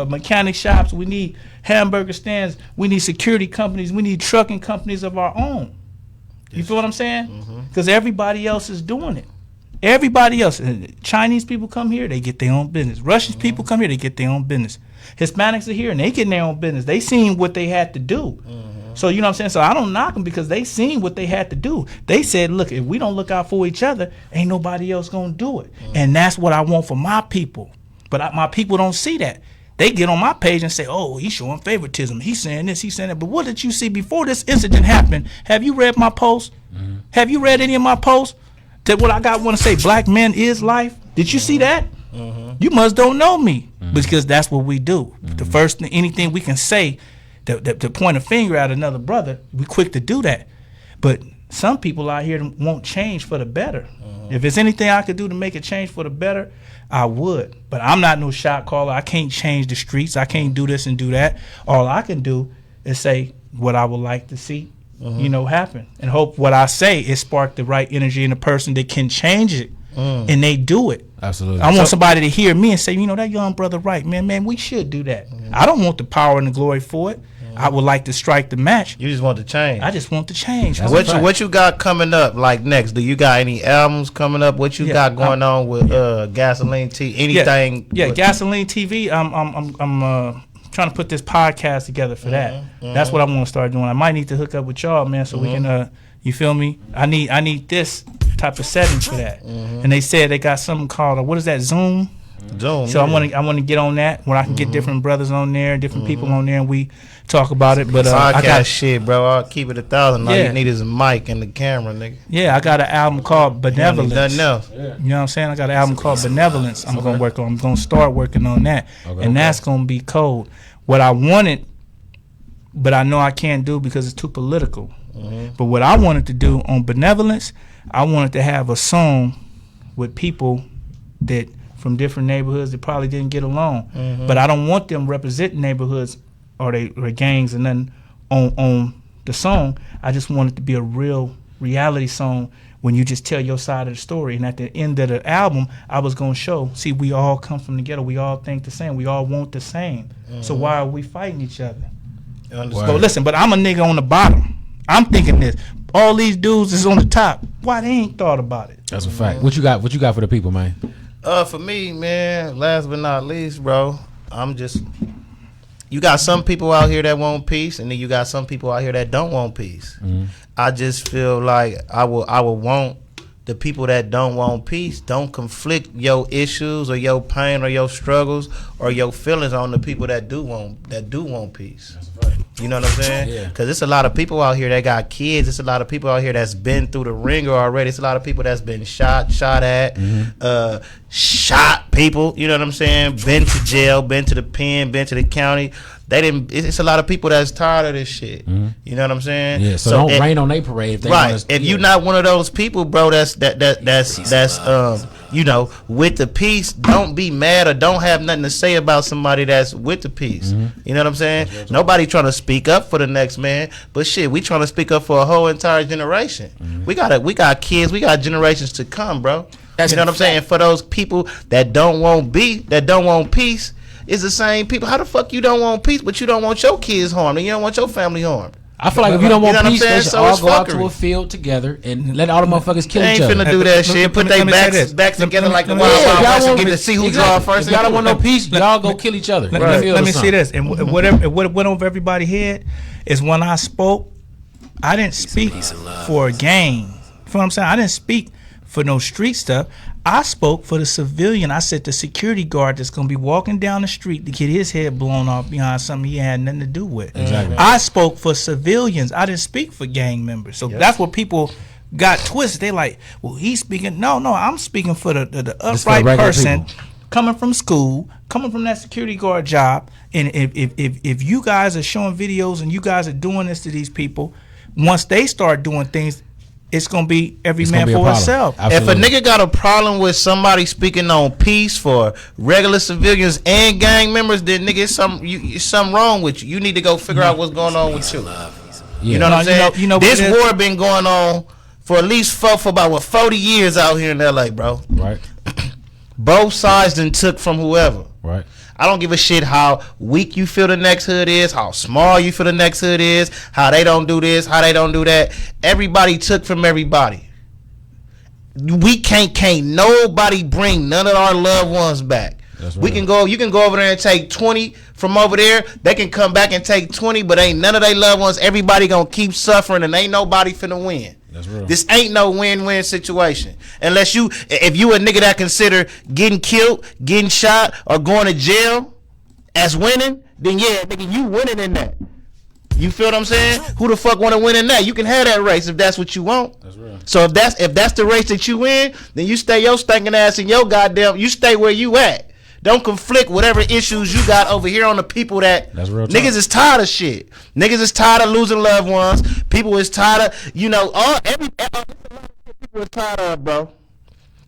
mechanic shops. We need hamburger stands. We need security companies. We need trucking companies of our own. You feel what I'm saying? Because everybody else is doing it. Everybody else. Chinese people come here, they get their own business. Russian people come here, they get their own business. Hispanics are here, and they get their own business. They seen what they had to do. So, you know what I'm saying? So I don't knock them because they seen what they had to do. They said, look, if we don't look out for each other, ain't nobody else going to do it. And that's what I want for my people. But my people don't see that. They get on my page and say, oh, he's showing favoritism. He's saying this, he's saying that. But what did you see before this incident happened? Have you read my posts? Have you read any of my posts? That what I got want to say, black men is life? Did you see that? You must don't know me. Because that's what we do. The first thing, anything we can say to point a finger at another brother, we quick to do that. But some people out here won't change for the better. If there's anything I could do to make it change for the better, I would. But I'm not no shot caller. I can't change the streets. I can't do this and do that. All I can do is say what I would like to see, happen. And hope what I say is spark the right energy in the person that can change it. And they do it. Absolutely. I want somebody to hear me and say, that young brother right, man, we should do that. I don't want the power and the glory for it. I would like to strike the match. You just want to change. I just want to change. What you got coming up like next? Do you got any albums coming up? What you got going on with Gasoline TV? Anything? Yeah, Gasoline TV. I'm trying to put this podcast together for that. That's what I want to start doing. I might need to hook up with y'all, man, so we can. You feel me? I need this type of setting for that. And they said they got something called what is that, Zoom? Zoom. So I want to get on that where I can get different brothers on there, different people on there, and we talk about it. But I got shit, bro. I'll keep it 1,000. All you need is a mic and the camera, nigga. Yeah, I got an album called Benevolence. Nothing else. You know what I'm saying? I got an album called Benevolence. I'm gonna work on. I'm gonna start working on that, that's gonna be cold. What I wanted, but I know I can't do because it's too political. But what I wanted to do on Benevolence, I wanted to have a song with people that from different neighborhoods that probably didn't get along. But I don't want them representing neighborhoods or gangs and nothing on the song. I just want it to be a real reality song when you just tell your side of the story. And at the end of the album, I was going to show, see, we all come from together. We all think the same. We all want the same. So why are we fighting each other? But listen, but I'm a nigga on the bottom. I'm thinking this. All these dudes is on the top. Why they ain't thought about it? That's a fact. What you got for the people, man? For me, man, last but not least, bro, you got some people out here that want peace, and then you got some people out here that don't want peace. I just feel like I will want the people that don't want peace, don't conflict your issues or your pain or your struggles or your feelings on the people that do want peace. You know what I'm saying? Yeah. Because it's a lot of people out here that got kids. It's a lot of people out here that's been through the ringer already. It's a lot of people that's been shot at, shot people. You know what I'm saying? Been to jail, been to the pen, been to the county. It's a lot of people that's tired of this shit. You know what I'm saying? Yeah. So don't rain on their parade. If they right. If you're not one of those people, bro, that's with the peace, don't be mad or don't have nothing to say about somebody that's with the peace. You know what I'm saying? Nobody trying to speak up for the next man, but shit, we trying to speak up for a whole entire generation. We got kids, we got generations to come, bro. You know what I'm saying? For those people that don't want peace, it's the same people. How the fuck you don't want peace, but you don't want your kids harmed and you don't want your family harmed? I feel like if you don't want peace, they should all go out fuckery. to a field together and let all the motherfuckers kill They each ain't other. finna do that shit. Put their backs together like the Wild West and get to see who draw first. If y'all don't want no peace, y'all go kill each other. Let me see this. And what went over everybody's head is when I spoke, I didn't speak for a gang. You know what I'm saying? I didn't speak for no street stuff. I spoke for the civilian. I said the security guard that's gonna be walking down the street to get his head blown off behind something he had nothing to do with. Exactly. I spoke for civilians. I didn't speak for gang members. So that's what people got twisted. They like, well, he's speaking. No, I'm speaking for the upright person coming from school, coming from that security guard job. And if you guys are showing videos and you guys are doing this to these people, once they start doing things, it's gonna be every It's man gonna be a for problem. himself. Absolutely. If a nigga got a problem with somebody speaking on peace for regular civilians and gang members, then nigga, it's something wrong with you. You need to go figure out what's going on with you. You know what I'm saying? You know this what it is? war been going on for at least for about 40 years out here in LA, bro. Right. Both sides done took from whoever. Right. I don't give a shit how weak you feel the next hood is, how small you feel the next hood is, how they don't do this, how they don't do that. Everybody took from everybody. We can't nobody bring none of our loved ones back. That's We right. can go, you can go over there and take 20 from over there. They can come back and take 20, but ain't none of their loved ones. Everybody gonna keep suffering and ain't nobody finna win. That's real. This ain't no win-win situation. Unless if you a nigga that consider getting killed, getting shot, or going to jail as winning, then yeah, nigga, you winning in that. You feel what I'm saying? Who the fuck want to win in that? You can have that race if that's what you want. That's real. So if that's the race that you win, then you stay your stinking ass in your goddamn. You stay where you at. Don't conflict whatever issues you got over here on the people that That's real talk. niggas is tired of shit. Niggas is tired of losing loved ones. People is tired of people is tired of, bro.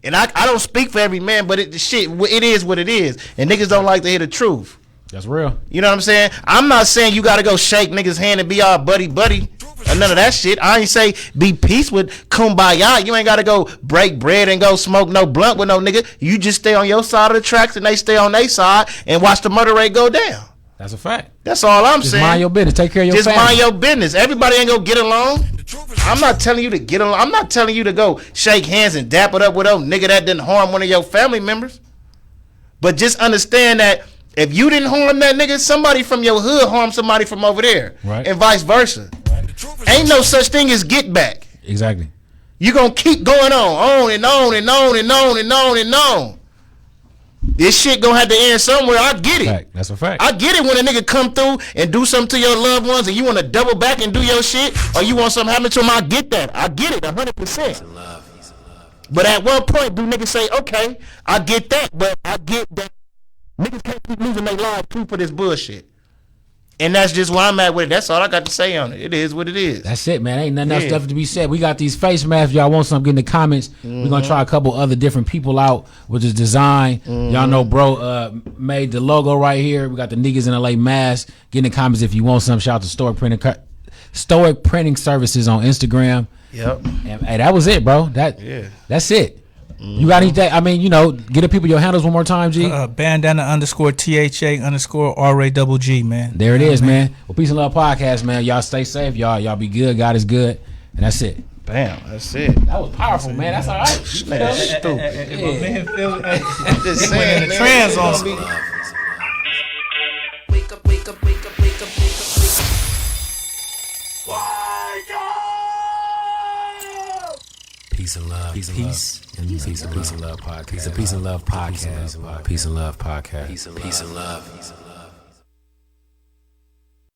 And I don't speak for every man, but it is what it is. And niggas don't like to hear the truth. That's real. You know what I'm saying? I'm not saying you gotta go shake niggas' hand and be all buddy or none of that shit. I ain't say be peace with kumbaya. You ain't gotta go break bread and go smoke no blunt with no nigga. You just stay on your side of the tracks and they stay on their side and watch the murder rate go down. That's a fact. That's all I'm Just saying. mind your business. Take care of your Just family. mind your business. Everybody ain't gonna get along. I'm not telling you to get along. I'm not telling you to go shake hands and dap it up with a nigga that didn't harm one of your family members. But just understand that if you didn't harm that nigga, somebody from your hood harmed somebody from over there. Right. And vice versa. Ain't no such thing as get back. Exactly. You gonna keep going on and on and on and on and on and on. This shit gonna have to end somewhere. I get it. Fact. That's a fact. I get it when a nigga come through and do something to your loved ones and you want to double back and do your shit or you want something happen to them. I get that. I get it 100%. But at one point, do niggas say, okay, I get that, but I get that niggas can't keep losing their lives too for this bullshit. And that's just where I'm at with it. That's all I got to say on it. It is what it is. That's it, man. Ain't nothing else Yeah. left to be said. We got these face masks. Y'all want something, get in the comments. We're going to try a couple other different people out with this design. Y'all know bro made the logo right here. We got the niggas in LA mask. Get in the comments if you want some. Shout out to Stoic Printing Services on Instagram. Yep. And hey, that was it, bro. That's it. You got anything? I mean, get the people your handles one more time, G. Bandana _THA_RAGG, man. There it is, man. Well, Peace and Love Podcast, man. Y'all stay safe. Y'all be good. God is good. And that's it. Bam. That's it. That was powerful, man. That's all right. Man, stupid. Man, I'm just saying, man. trans on It's gonna be- Wake up, wake up, wake up, wake up, wake up, wake up. Peace and love. Peace and love podcast. Peace and love podcast. Peace and love podcast. Peace and love podcast. Peace and love.